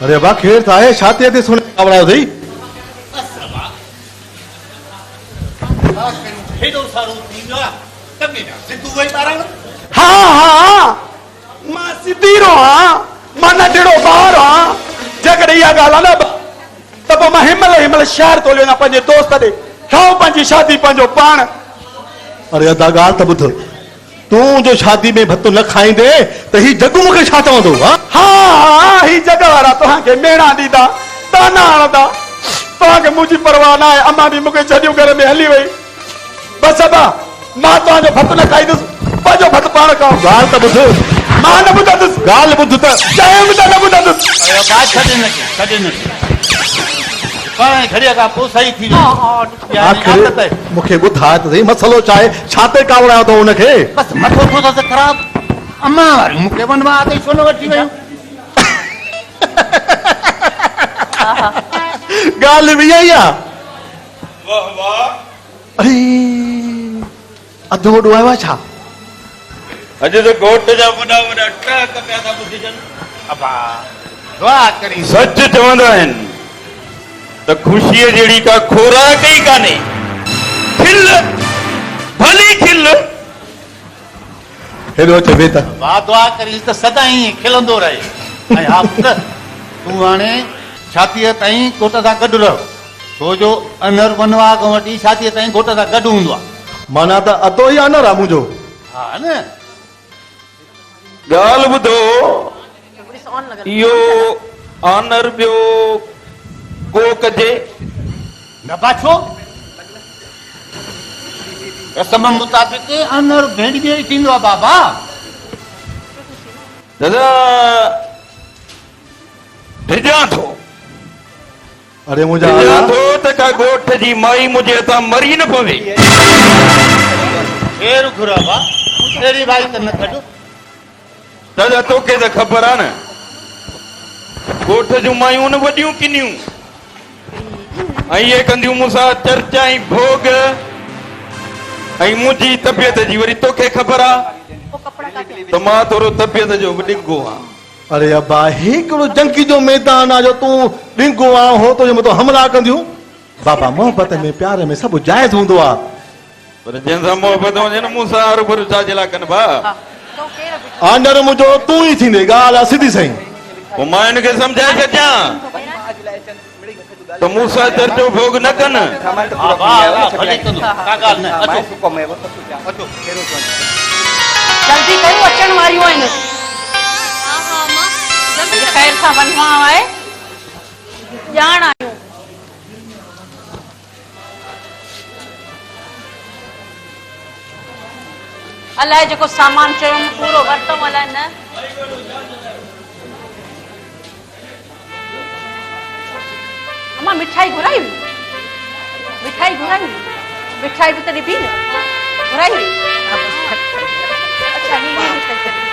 अरे वाह खेर था है छाती ते सुन आवड़ा थई हाँ हाँ मां सिद्धीरो हाँ मां नंढड़ो ॿार हाँ जेकॾहिं इहा ॻाल्हि आहे न त पोइ मां हिमल शहर थो वञा पंहिंजे दोस्त ॾे ठाऊं पंहिंजी शादी पंहिंजो पाण अरे अदा ॻाल्हि त ॿुध तूं जो शादी में भत्तो न खाईंदे त ही जग मूंखे छा चवंदो हाँ ही जग वारा तव्हांखे मेणा ॾींदा ताना हणंदा तव्हांखे मुंहिंजी परवाह न आहे अम्मा बि मूंखे छॾियो घर में हली वई बसि अबा मां तव्हांजो भत्तो न खाईंदुसि पंहिंजो भत्तो पाण खाओ ॻाल्हि त ॿुध मां न ॿुधंदुसि ॻाल्हि ॿुध त चयो त न ॿुधंदुसि आख़िर मूंखे ॿुधाए त सही मसलो छा आहे छा ते कावड़ायो अथव हुनखे बस मथो थो त ख़राब अम्मा वारी मूंखे वनवा ते छो न वठी वयूं ॻाल्हि बि इहा ई आहे वाह वाह अरे अधु वॾो आयो आहे छा अॼु त घोट जा वॾा वॾा टहक पिया था ॿुधिजनि अबा दुआ करी सच चवंदा आहिनि त ख़ुशीअ जहिड़ी का खोराक ई कान्हे खिल भली खिल हेॾो चवे त वाह दुआ करी त सदा ई खिलंदो रहे ऐं हा पुट तूं हाणे छातीअ ताईं घोट सां गॾु रहो छो जो अनर वनवा खां वठी छातीअ ताईं घोट सां गॾु हूंदो आहे माना त अधो ई अनर आहे मुंहिंजो हा न ॻाल्हि ॿुधो इहो आनर ॿियो को कजे न पाछो कसम मुताबिक़ अनर भेंडियो ई थींदो आहे बाबा दादा भिजां थो अरे मुंहिंजा भिजां थो त का ॻोठ जी माई मुंहिंजे हथां मरी न पवे केरु घुरा बा अहिड़ी भाई त न कढ दादा तोखे त ख़बर आहे न ॻोठ जूं मायूं न वॾियूं किनियूं ऐं इहे कंदियूं मूंसां चर्चा ऐं भोग ऐं मुंहिंजी तबियत जी वरी तोखे ख़बर आहे त मां थोरो तबियत जो बि ॾिघो आहियां अरे अब्बा हिकिड़ो जंगी जो मैदान आहे जो तूं ॾिंगो आहे हो तुंहिंजे मथां हमला कंदियूं बाबा मोहबत में प्यार में सभु जाइज़ हूंदो आहे पर जंहिंसां मोहबत हुजे न मूंसां हर भर छाजे लाइ कनि भाउ आंडर मुंहिंजो तूं ई थींदे ॻाल्हि आहे सिधी सही पोइ मां हिनखे सम्झाए छॾियां त मूंसां चर्चो भोग न कनि जल्दी करो अचण वारियूं आहिनि ख़ैर सां वञिणो आहे ॼाण आहियूं अलाए जेको सामान चयो पूरो वरितो अलाए न अम्मा मिठाई घुराई हुई मिठाई बि तॾहिं बि न घुराई हुई अच्छा ही मिठाई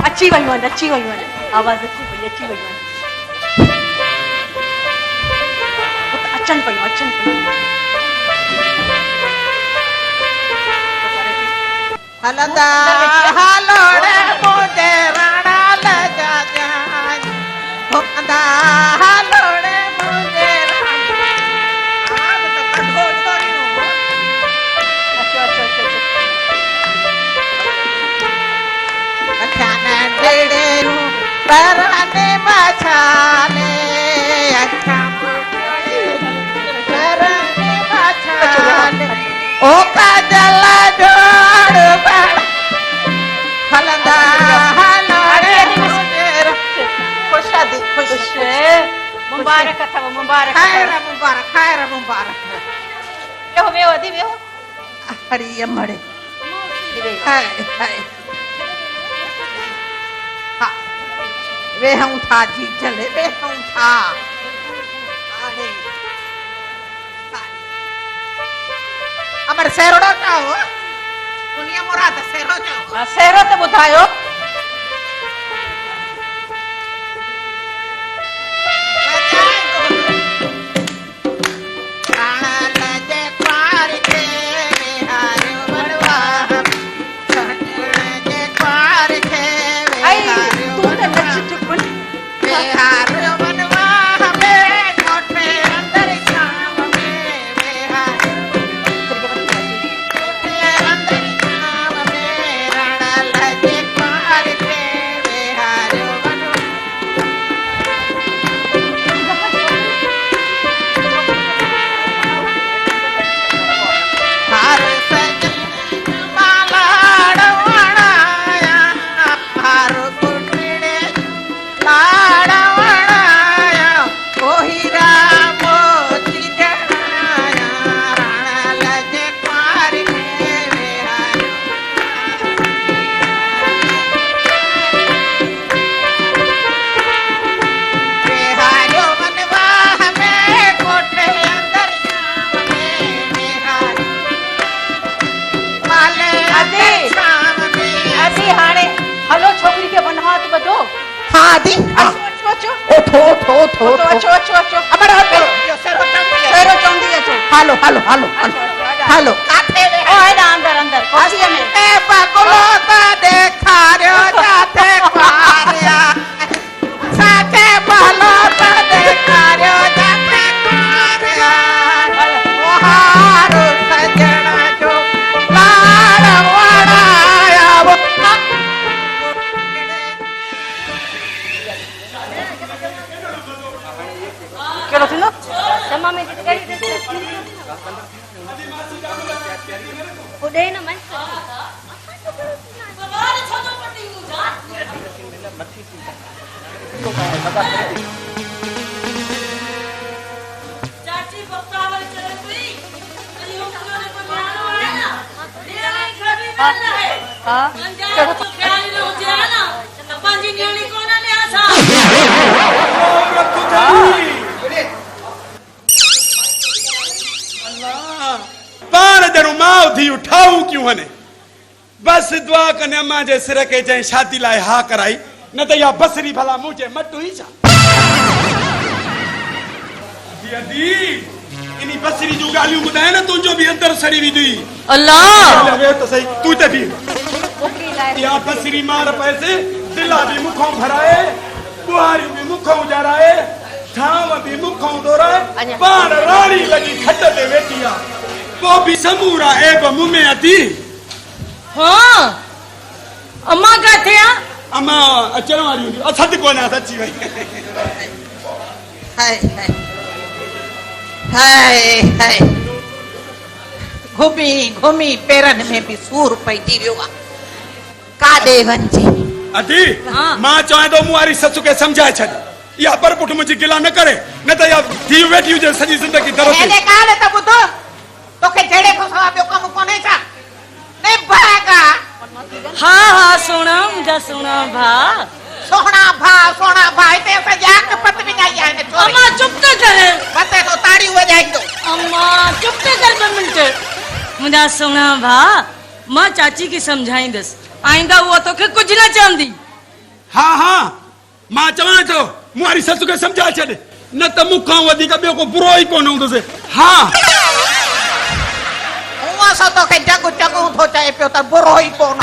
अची वयूं आहिनि आवाज़ अची वयूं आहिनि अचनि पियूं हलंदा हलोड़े मुझे राणा लजा जान हलंदा हलोड़े मुझे राणा डेड़े पराने मछा मुबारक खैर मुबारक खैर मुबारक वेहो वेहो अदी वेहो हरी अमड़े हाय हाय हा वे हम था जी चले वे हम था अरे अमर सेरोड़ो चाहो दुनिया मुराद सेरो चाहो सेरो तो बुधायो हेलो हेलो हेलो हेलो काथे वे ओ है ना अंदर अंदर कोठिया में ए पागलो ता देखा रो जाते पारिया साथे पालो ता देखा रो जाते पारिया ओ हारो सजना जो लाड़ वड़ाया वो केलो थिनो जमा में कई उडे न मन बाबा छोटो पट्टी जा चाची बक्तावर चले कोई अलियों को ने को ध्यान है ना ये नहीं खड़ी वाला है हां चलो तो ख्याल न हो जाए ना अपन जी न्याणी को ना ले आसा पाण जरूं मां थी उठाऊं क्यों हने बस दुआ कने अम्मा जे सिर के जै शादी लाए हा कराई न त या बसरी भला मुझे मटू ही छा दी इनी बसरी जो गालियूं बुधाए न तुंजो भी अंदर सड़ी वी दी अल्लाह वे तो सही तू ते भी या बसरी मार पैसे दिला भी मुखों भराए बुहारी भी मुखों जराए छाव भी मुखों दोराए पाण रानी लगी खट ते वेठिया वो भी समूरा एब मुंह में आती हां अम्मा का थे अम्मा अचण वाली हुई अछत कोन सची वई हाय हाय हाय हाय घुमी घुमी पेरन में भी सूर पईजी वियो आ काडे वंजी अदी मां चाहे तो मुआरी ससु के समझाए छद या पर पुट मुझे गिला न करे न त या थी वेठी हुजे सजी जिंदगी दरो एने काले त बुधो तोखे जेड़े को सवा बियो कम कोने छा ने भागा हां हां सोना मुझा सोना भा सोना भा इते सजाक पत भी नहीं आने छोरी अम्मा चुप कर बते तो ताड़ी हो जाएंगे अम्मा चुप कर 2 मिनट मुझा सोना भा मां चाची की समझाई दस आइंदा वो तोखे कुछ ना चांदी हां हां मां चवा तो मुआरी ससु के समझा छद न त मुखों वदी का बियो को बुरो ही कोन हुंदो से हां सा तो के जगु जगु थो चाहे पियो त बुरो ही कोन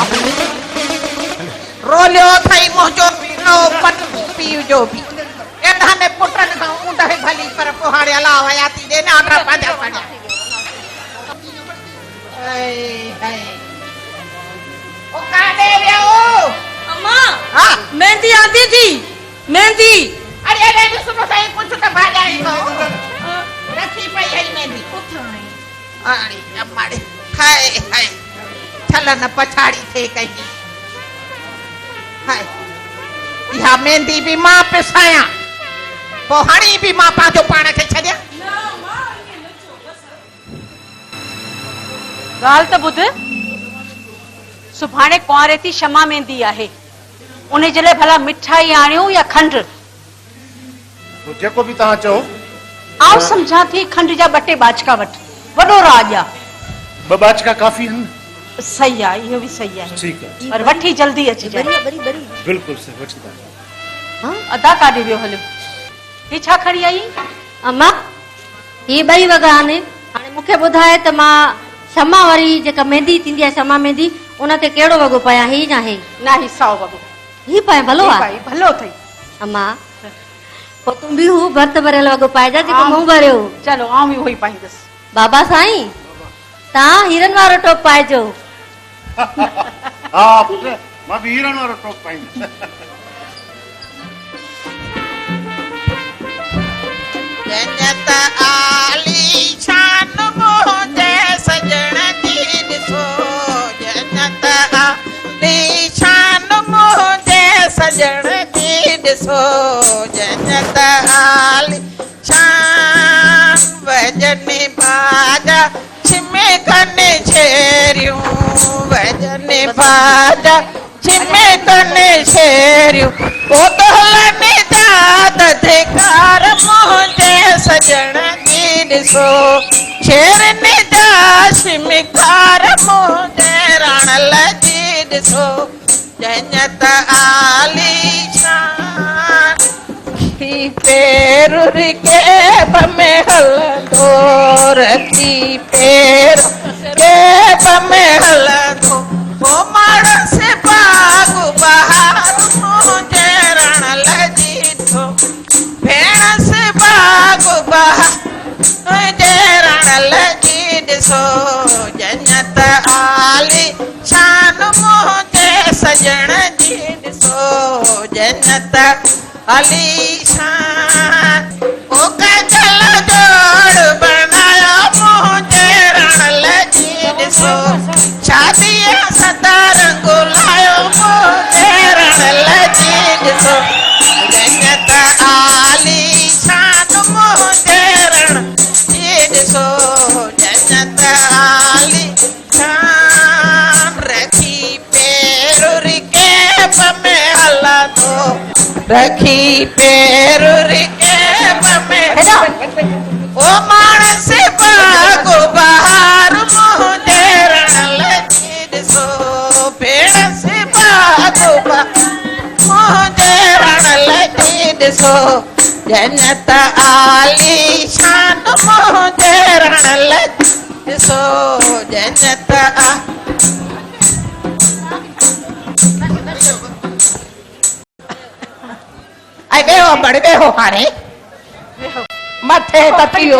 रोलियो थई मोजो नो पट पीउ जो भी ए धाने पुटन का ऊंडा है भली पर पोहाड़े अला हयाती दे ना आडरा पाजा पड़ा हाय हाय ओ काडे वियो अम्मा हां मेहंदी आती थी मेहंदी अरे अरे सुनो सही कुछ तो भाजाई तो रखी पई है मेहंदी अरे अम्माड़े हाय हाय छलन पछाड़ी थे कहीं हाय या मेहंदी भी मां पिसाया पोइ हाणे बि मां पंहिंजो पाण खे छॾियां? ॻाल्हि त ॿुध, सुभाणे कुंवारे थी क्षमा मेंदी आहे, उन जे लाइ भला मिठाई आणियूं या खंडु? जेको बि तव्हां चओ। आउं सम्झां थी खंड जा 2 टे बाचका वठ, वॾो राज आहे। 2 बाचका काफ़ी आहिनि। सही आहे, इहो बि सही आहे। ठीकु आहे, पर वठी जल्दी अचिजांइ। बिल्कुलु सही, वठी था। हाँ, अदा काॾे वियो हलियो? ही छा खणी आई? अम्मा ही 2 वॻा आहिनि। हाणे मूंखे ॿुधाए त मां क्षमा वारी जेका मेहंदी थींदी आहे, क्षमा मेहंदी, उन ते कहिड़ो वॻो पायां? ही न आहे? ना ही साओ वॻो। ही पायां भलो आहे? भलो अथई। अम्मा पोइ तूं बि हू भर्त भरियल वॻो पाइजा जेको मूं भरियो। चलो आऊं बि उहो ई पाईंदसि। बाबा साईं तव्हां हीरनि वारो टॉप पाइजो। हा पुट, मां बि हीरनि वारो टॉप पाईंदुसि। जन्नत आली शान मुंहिंजे सजण जी ॾिसो, जन्नत आली शान मुंहिंजे सजण जी ॾिसो, जन्नत आली शान वजनी बाजा छिमे कने छेरियूं, वजनी बाजा छिमे कने छेरियूं, ओ तोलने दाद धिकार मुंहिंजे सजण जी ॾिसो, शेरनी जा शिमिकार मुंहिंजे रणल जी ॾिसो, जन्नत आली शान रखी पैर के बमे हलंदो, रखी पैर के बमे हलंदो, ओ माणस बाग बहार मुंहिंजे रण लजी थो, भेण से बाग बहार मुंहिंजे रण लजी ॾिसो, जन्नत आली शान मुंहिंजे सजण जी ॾिसो, जन्नत आली शान ओ कजल जोड़ बनाया मुंहिंजे रण लजी ॾिसो, शादीअ सदा रंग लायो मुंहिंजे रण लजी ॾिसो, जन्नत आली शान मुंहिंजे रण जी ॾिसो, जन्नत आली शान रखी पैर रिके बमे हलंदो, रखी पैर रिके बमे ओ माणस बाग बहार मुंहिंजे रण लजी ॾिसो, भेण से बाग मुंहिंजे रण लजी ॾिसो, जन्नत आली शान मुंहिंजे रण लजी ॾिसो, जन्नत बेहो बड़ बेहो हाणे मथे तथियो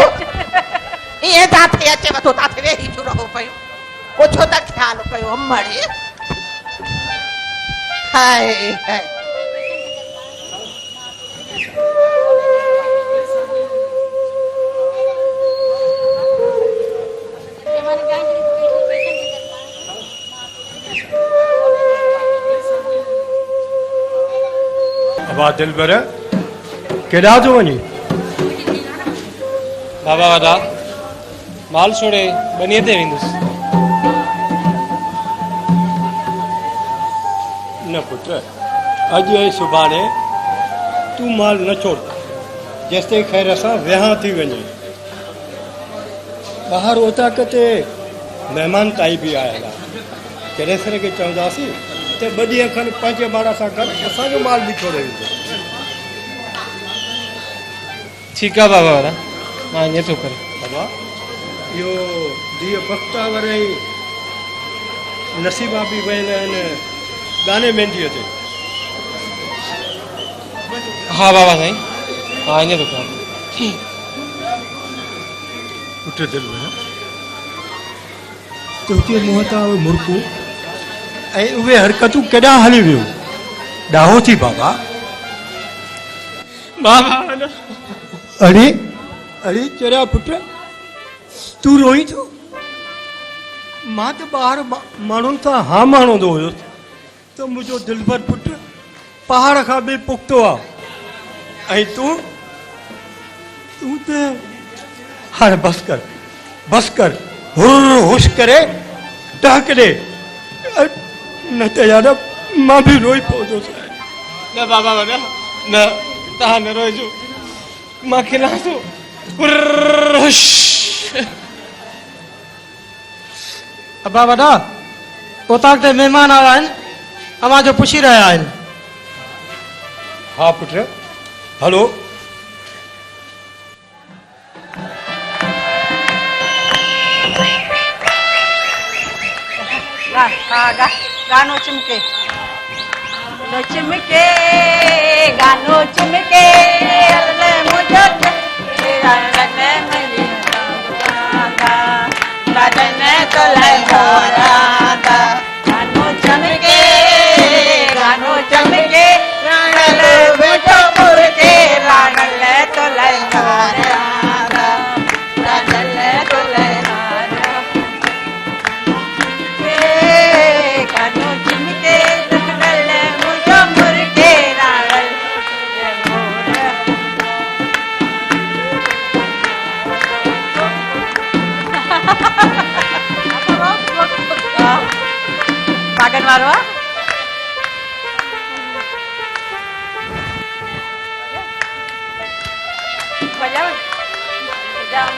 ये ताथे अचे वतो ताथे वेही छो रहो पयो, कुछो त ख्याल कयो अमड़ी। हाय हाय वाह दिलबर केॾा थो वञी? बाबा वॾा माल छोड़े बनीअ ते वेंदुसि। न पुट, अॼु ऐं सुभाणे तूं माल न छोड़, जेसि ताईं ख़ैर असां विहां थी वञे। ॿाहिरि ओताक ते महिमान ताई बि आयल आहे, कहिड़े तरह खे चवंदासीं त 2 ॾींहं खनि पंहिंजे ॿार सां गॾु असांजो माल बि छोड़े वेंदो। ठीकु आहे बाबा वॾा, मां ईअं थो करे। बाबा इहो धीअ बख़्तावर ऐं नसीबा बि वियल आहिनि गाने मेहंदीअ ते। हा बाबा साईं, मां ईअं थो कयां। पुट दिलि तुंहिंजे मुंहं तां मुर्कू ऐं उहे हरकतूं केॾांहुं हली वियूं? ॾाहो थी बाबा। बाबा अरे अरे चरिया पुट, तूं रोई थो? मां त ॿाहिरि माण्हुनि सां हा माणंदो हुयुसि त मुंहिंजो दिलबर पुट पहाड़ खां बि पुख़्तो आहे, ऐं तूं तू तो हाणे बस कर हुर होश करे टहक दे न त यार मां भी रोई पवंदो न बाबा वॾा न तव्हां न रोइजो मां खिलां थो अबा वॾा उतां ते महिमान आया आहिनि अवां जो पुछी रहिया आहिनि। हाँ पुत्र हलो गानो चिमके चिमके गानो चिमके मुझे तो गानो चमके गानो चमके राणल बेटो मुर्के राणल तो लहरा राणल तो लहरा गानो चिमके राणल मुझो मुर्के राणल पागल मारो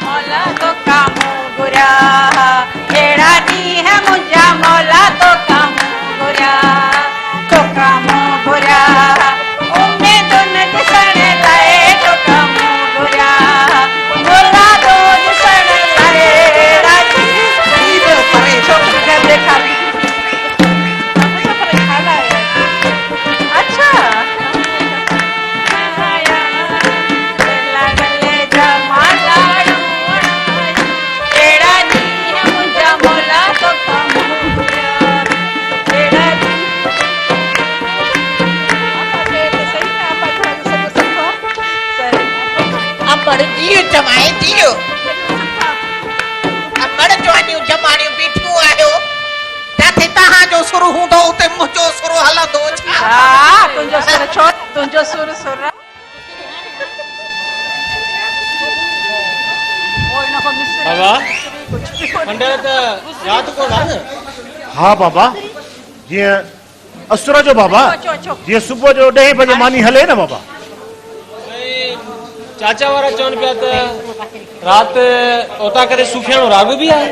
मौला तो कामो गुरा एड़ा नी है मुझा मौला तो कामो गुरा तो कामो गुरा उम्मे तो नजर लाए तो कामो गुरा मौला तो नजर लाए राजी ये परे छोटी घर देखा अच्छा जियो जमाए जियो अमर जवानियूं जमानियूं बीठियूं आहियो जाथे तहां जो सुर हूंदो उते मुंहिंजो सुर हलंदो छा हा तुंहिंजो सुर छो तुंहिंजो सुर सुर बाबा मंडल त यादि कोन आहे न। हाँ बाबा जीअं असुर जो बाबा जीअं सुबुह जो 10 बजे मानी हले न बाबा चाचा वारा चवनि पिया त राति उतां करे सुफियाणो राग बि आहे।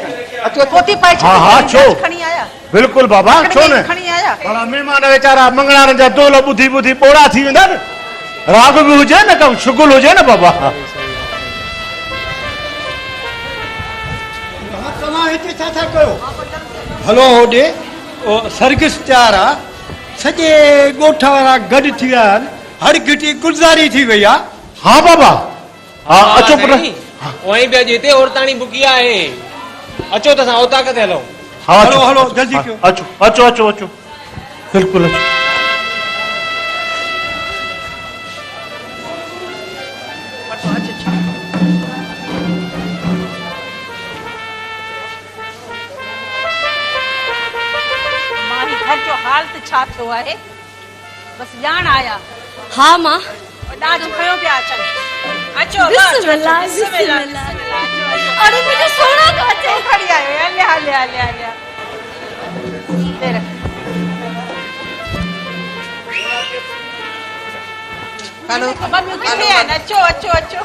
पोती पाए हाँ हाँ छो खणी आया बिल्कुल बाबा छो न खणी आया बड़ा महिमान वेचारा मंगणारनि जा दोल ॿुधी ॿुधी पोड़ा थी वेंदा न राग बि हुजे न कम शुगुल हुजे न बाबा तव्हां हिते छा था कयो हलो होॾे सर्किस तयार आहे सॼे ॻोठ वारा गॾु थी विया आहिनि हर घिटी गुलज़ारी थी वई आहे। हाँ बाबा हाँ अचो पुट वहीं बि अॼु हिते औरताणी बुकी आहे अचो त असां उतां किथे हलूं। हाँ हलो हलो जल्दी कयो अचो अचो अचो अचो बिल्कुल अचो माही घर जो हाल त छा थियो आहे बस ॼाण आया हाँ मां ॾाढ खयो पिया अचनि अचो बिस्मिल्लाह, बिस्मिल्लाह अरे मुझे सोना तो अचे खड़ी आयो हले हले हले हले तेरे हेलो मम्मी किथे है अचो अचो अचो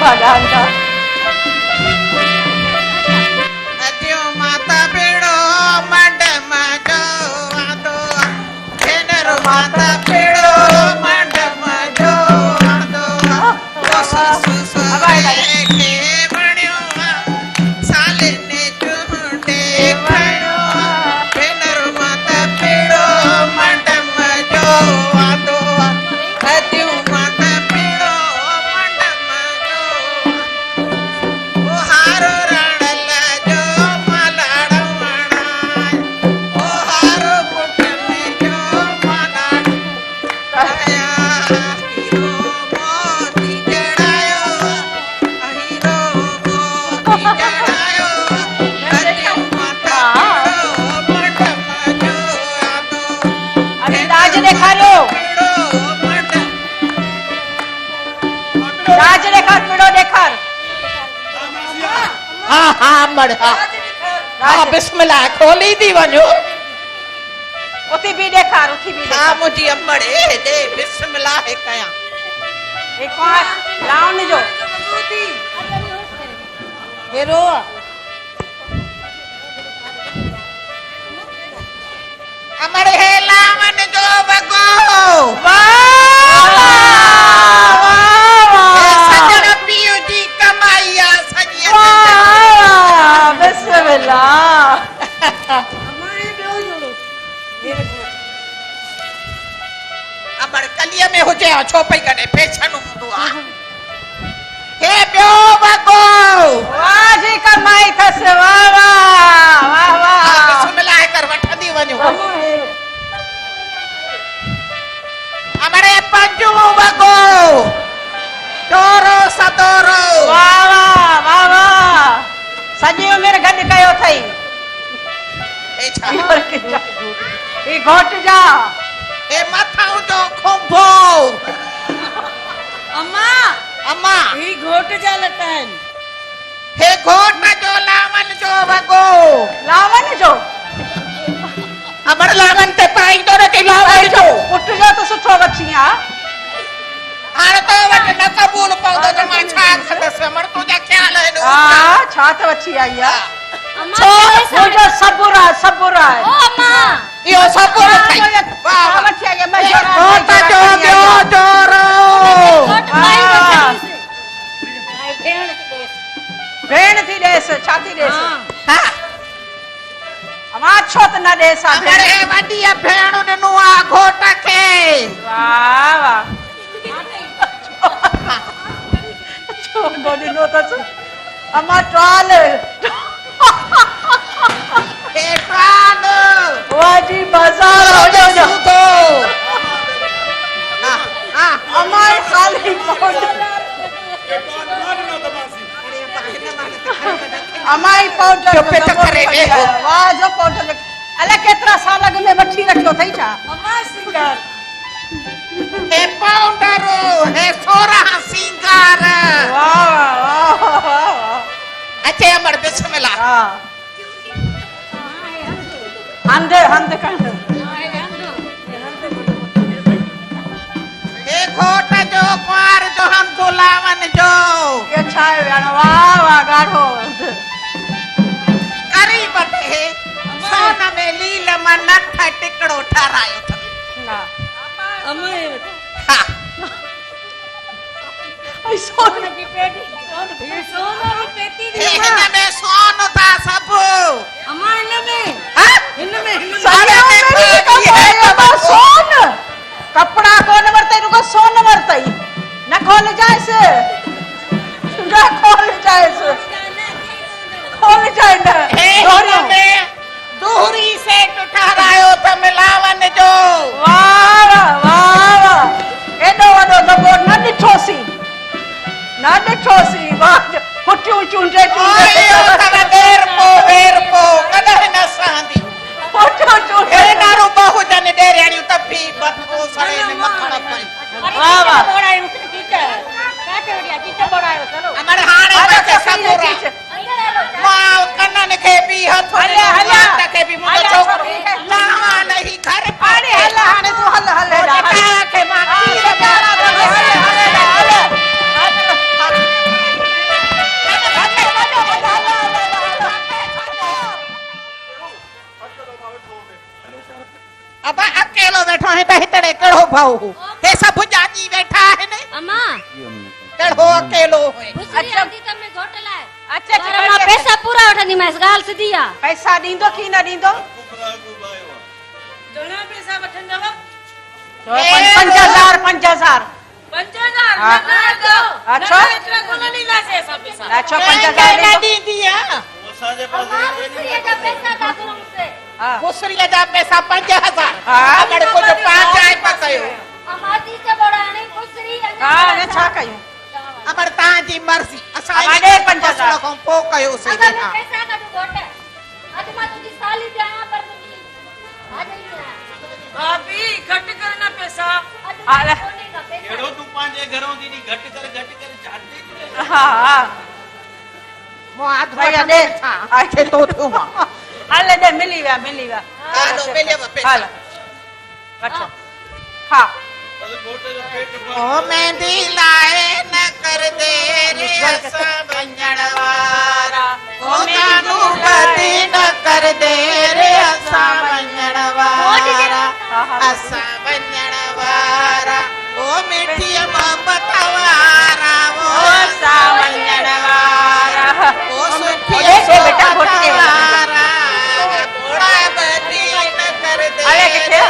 भागांगा अदियो माता पेड़ो मंड मजो आदो केनरो माता पेड़ो मंड मजो आदो के बणियो साले ने चुंडे बणियो केनरो माता पेड़ो मंड मजो आदो अदियो माता पेड़ो मंड मजो हाँ मड़ हाँ बिस्मिल्लाह खोली थी वञो उते भी ॾेखार उते भी हाँ मुझी अमड़े दे बिस्मिल्लाह कया एक और लाउन जो हेरो अमड़े हे लावन जो बगो सजन पियो जी कमाइया सजिया बिस्मिल्लाह अमड़ कलिया में हो जाए छो पई कने पेछन हूंदो आ हे ॿियो बगो वाह जी कमाई थस वाह वाह वाह वाह बिस्मिल्लाह कर वठंदी वञो अमड़े पंजो बगो तोरो सदोरो वाह वाह वाह वाह सॼी उमिरि गॾु कयो अथई ए छा ई घोट जा ए मथां जो खुंभो अम्मा अम्मा ई घोट जा लटा आहिनि हे घोट जो लावन जो वगो लावन जो अमर लावन ते पाईंदो न के लावन जो पुट जो त सुठो वठी आ हाणे तो वट न कबूल पवंदो त मां छा कंदसि अमर तुंहिंजा ख़्याल आहिनि हा छा त वठी आई आहे मुंहिंजो सबुर आहे सबुर आहे ओ अम्मा इहो सबुर वाह वठी आई आहे घोट जो ॿियो जोरो भेण थी ॾेसि छा थी ॾेसि हा अमा छो त न ॾेसि अमर हे वॾी भेण ॾिनो आहे घोट खे वाह वाह छो न ॾिनो अथसि अमा ट्राल हे ट्राल वाह जी बाज़ार हो जो अमा खाली अमाई पाउडर चुप त करे वेहो वाह जो पाउडर अले केतिरा साल अॻ में वठी रखियो अथई छा अमा सिंगार हे पाउडर हे सोरा सिंगार वाह वाह वाह अचे अमर बिस्मिल्लाह हा हंद हंद कंद हे घोट जो कुंवार जो हम गुलावन जो ये छा आहे वेण वाह वाह गाढ़ो करी बटे सोन में लील मन नठ टिकड़ो ठारायो अथनि ना अमे हा आई सोन की पेटी सोन की पेटी हे हिन में सोन था सब अमा हिन में हां हिन में सारे में पेटी है सोन कपड़ा कोन वरतई रुको सोन वरतई न खोल जाएस न खोल जाएस खोल जाए न हे में दूरी से ठहरायो त मिलावन जो वाह वाह वाह एडो वडो दबो न ॾिठोसी वाह फुटियूं चूंडे चूंडे वेर पो कदह न सहंदी फुटियूं चूंडे हे नारो बहु जन डेरियाणियूं तपी बदबू सड़े ने मखण पई वाह वाह बोड़ायो टीचर काटे वडिया टीचर बोड़ायो चलो अमर हाणे बचे सबुरा मां कनन के भी हथ हले हले के भी मुंडो छोकरो लावा नहीं घर पानी हले हाणे तू हल हले के मां खीर प्यारा हले अब अकेलो बैठो है त हितड़े केड़ो भाऊ हे सब जाजी बैठा है ने अम्मा केड़ो अकेलो है अच्छा तमे घोट लाए अच्छा अम्मा पैसा पूरा वठंदी मैं गाल सिधी आ पैसा दींदो की न दींदो घणा पैसा वठंदव 5000 5000 अच्छा एतरा कोन नीलासे असा पैसा अच्छा 5000 न दीदी है असाजे पास ये का पैसा का करूं से हां कुसरिया जा पैसा 5000 अगर को जो 5 आए पकयो अमादी से बड़ा नहीं कुसरी हां ने छा कयो अमर ता जी मर्जी असा हमारे 5000 को पो कयो से अगर पैसा का तो घोट आज मां तुझी साली जाया पर तुझी आ जाई भाभी घट करना पैसा अरे केड़ो तू पांजे घरों दी घट कर चाहते हां मो हाथ भैया दे आखे तो तू मां हले दे मिली विया हालो मिले पैसा हाल वठो हा ओ मेहंदी लाए न कर दे रे असा वंजण वारा ओ कानू बदी न कर दे रे असा वंजण वारा असा वंजण वारा ओ मिठी मोहब्बत वारा ओ असा वंजण वारा ओ सुखी बेटा घोट के वारा घोड़ा बदी न कर दे अरे किथे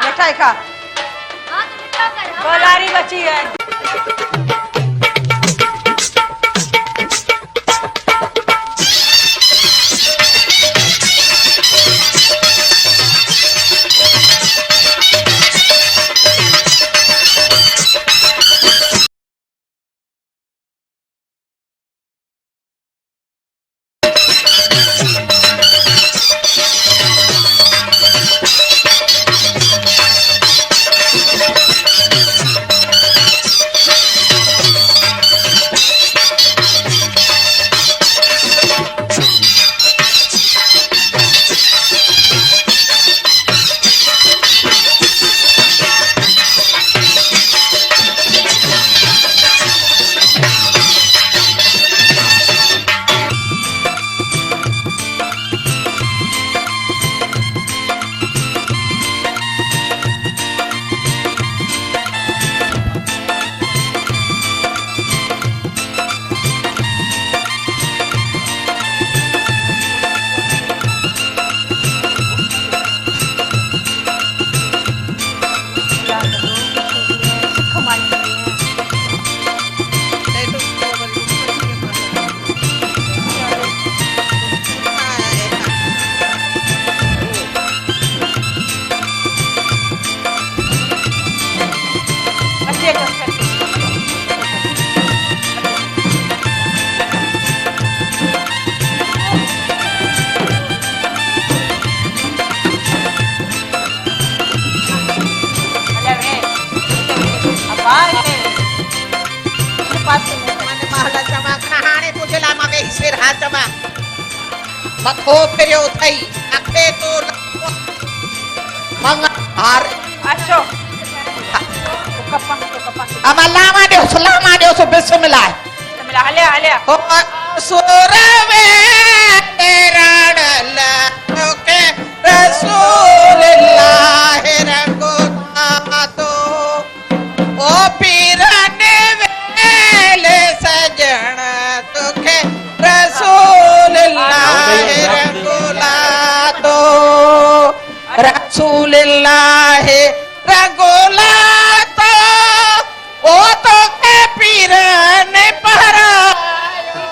मिठाई खा गोलारी बची है मथो फिरियो थई अखे तो मंग हार अचो अब लामा दे सो बिस्मिल्लाह हले ओ सुरवे तेरा डला के रसूलुल्लाह रंगो तो ओ पीरने वेले सजन तुके रसूलुल्लाह रंगोला तो रसूलुल्लाह रंगोला तो ओ तो के पीरने पहरायो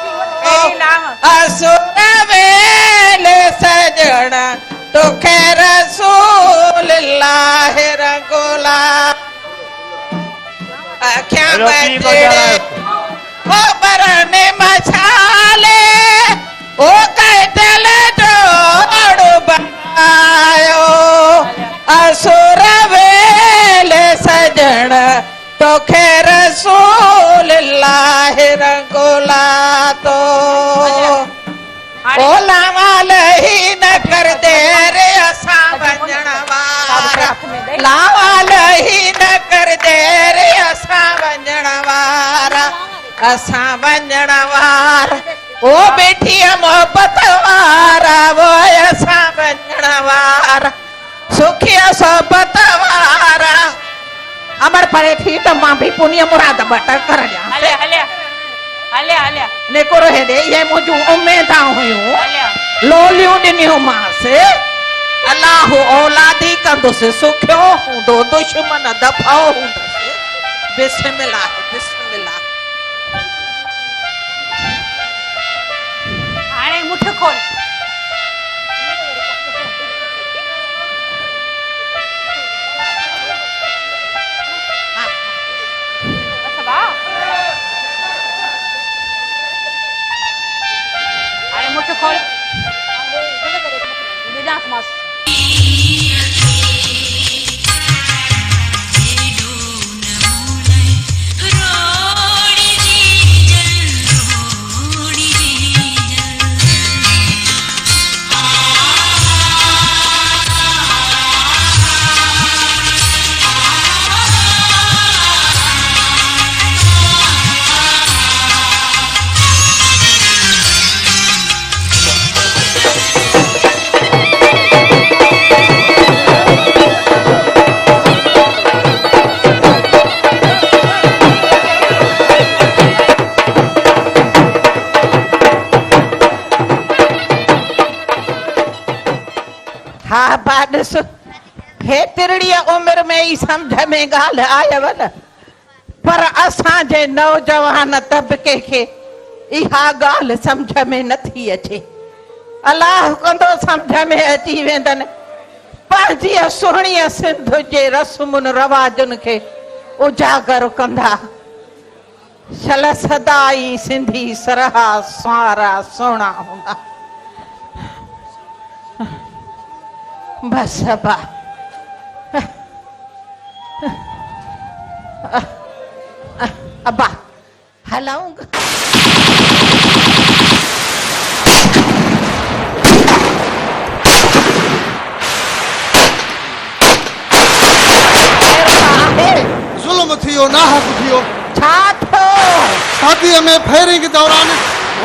असुरवेल सजन तुके रसूलुल्लाह रंगोला क्या बजड़े ओ बरने मछाले ओ कैटल जोड़ बनायो असुरवेल सजन तो खैर रसूलुल्लाह रंगोला तो ओ लावाल ही न कर दे रे असा वंजण वारा लावाल ही न कर दे रे असा वंजण वारा असा वंजण वारा ओ बेटी मोहब्बत वारा वो असा वंजण वारा सुखिया सोबत वारा अमर परे थी तो मां भी पुण्य मुराद बटर कर जा हले ने को रहे दे ये मुझू उम्मीद हुयूं लोलियूं दिनियूं मां से अल्लाह औलादी कंदो से सुखियो हूंदो दुश्मन दफाओ हूंदो बिस्मिल्लाह बिस्मिल्लाह हाणे मुठ खोल खोल विदास मस्त अबा ॾिस हेतिरी उमिरि में ई सम्झ में ॻाल्हि आयव न पर असांजे नौजवान तबिके खे इहा ॻाल्हि सम्झ में नथी अचे अलाह कंदो सम्झ में अची वेंदनि पंहिंजी सुहिणीअ सिंध जे रस्मुनि रवाजनि खे उजागर कंदा शल सदाई सिंधी सरहा स्वारा सुहिणा हूंदा बस अबा अबा हलाऊं जुल्म थियो नाहक थियो छा थियो शादीअ में फेरी के दौरान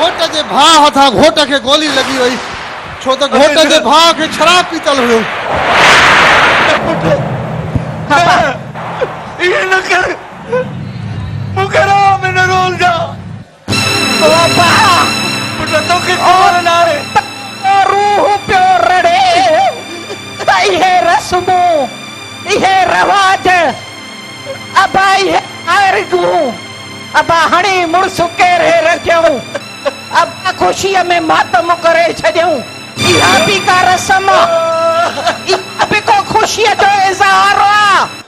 घोट जे भाउ हथां घोट खे गोली लॻी वई छो त घोट जे भाउ खे शराब पीतल हुयो ये न कर मूंखे राम में न रोल जा पुट तोखे ख़बर न आहे रूह पियो रड़े त इहे रस्मूं इहे रवाज अबा इहे आरज़ूं अबा हाणे मुड़ुस केरे रखियऊं अबा ख़ुशीअ में मातम करे छॾियऊं इहा बि का रस्म इहा बि को ख़ुशीअ जो इज़हार आहे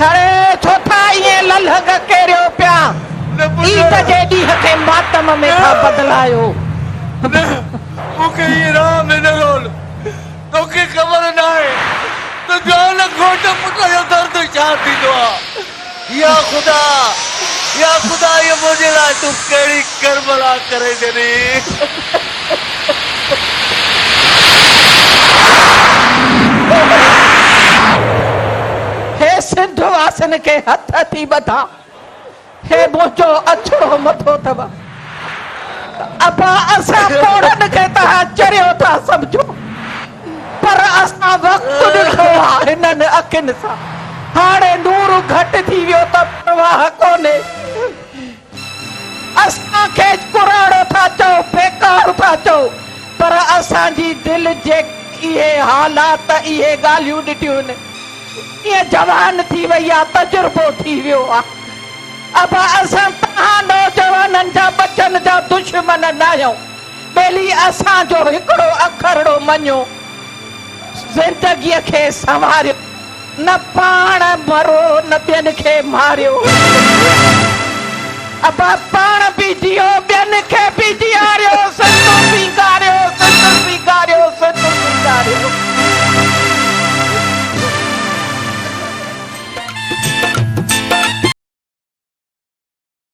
अरे छो था ईअं ललहग केरियो पिया ईद जे ॾींहं खे मातम में था बदिलायो मूंखे ये राम में न रोल तोखे ख़बर न आहे त जान घोट पुट जो दर्द छा थींदो आहे या ख़ुदा ये मुंहिंजे लाइ तूं कहिड़ी करबला करे ॾिनी हे सिंध वासन के हथ थी बधा हे मुंहिंजो अछड़ो मथो अथव अबा असां पोड़नि खे तव्हां चरियो था सम्झो पर असां वक़्तु ॾिठो आहे हिननि अखियुनि सां हाणे नूर घटि थी वियो त परवाह कोन्हे असांखे कुराड़ो था चओ बेकार था चओ पर असांजी दिलि जे इहे हालात इहे ॻाल्हियूं ॾिठियूं आहिनि ये जवान थी वई आहे तजुर्बो थी वियो आहे अब असां तव्हां नौजवाननि जा बचन जा दुश्मन न आहियूं ॿेली असांजो हिकिड़ो अखरड़ो मञो ज़िंदगीअ खे संवारियो न पाण मरो न ॿियनि खे मारियो अब पाण बि जियो ॿियनि खे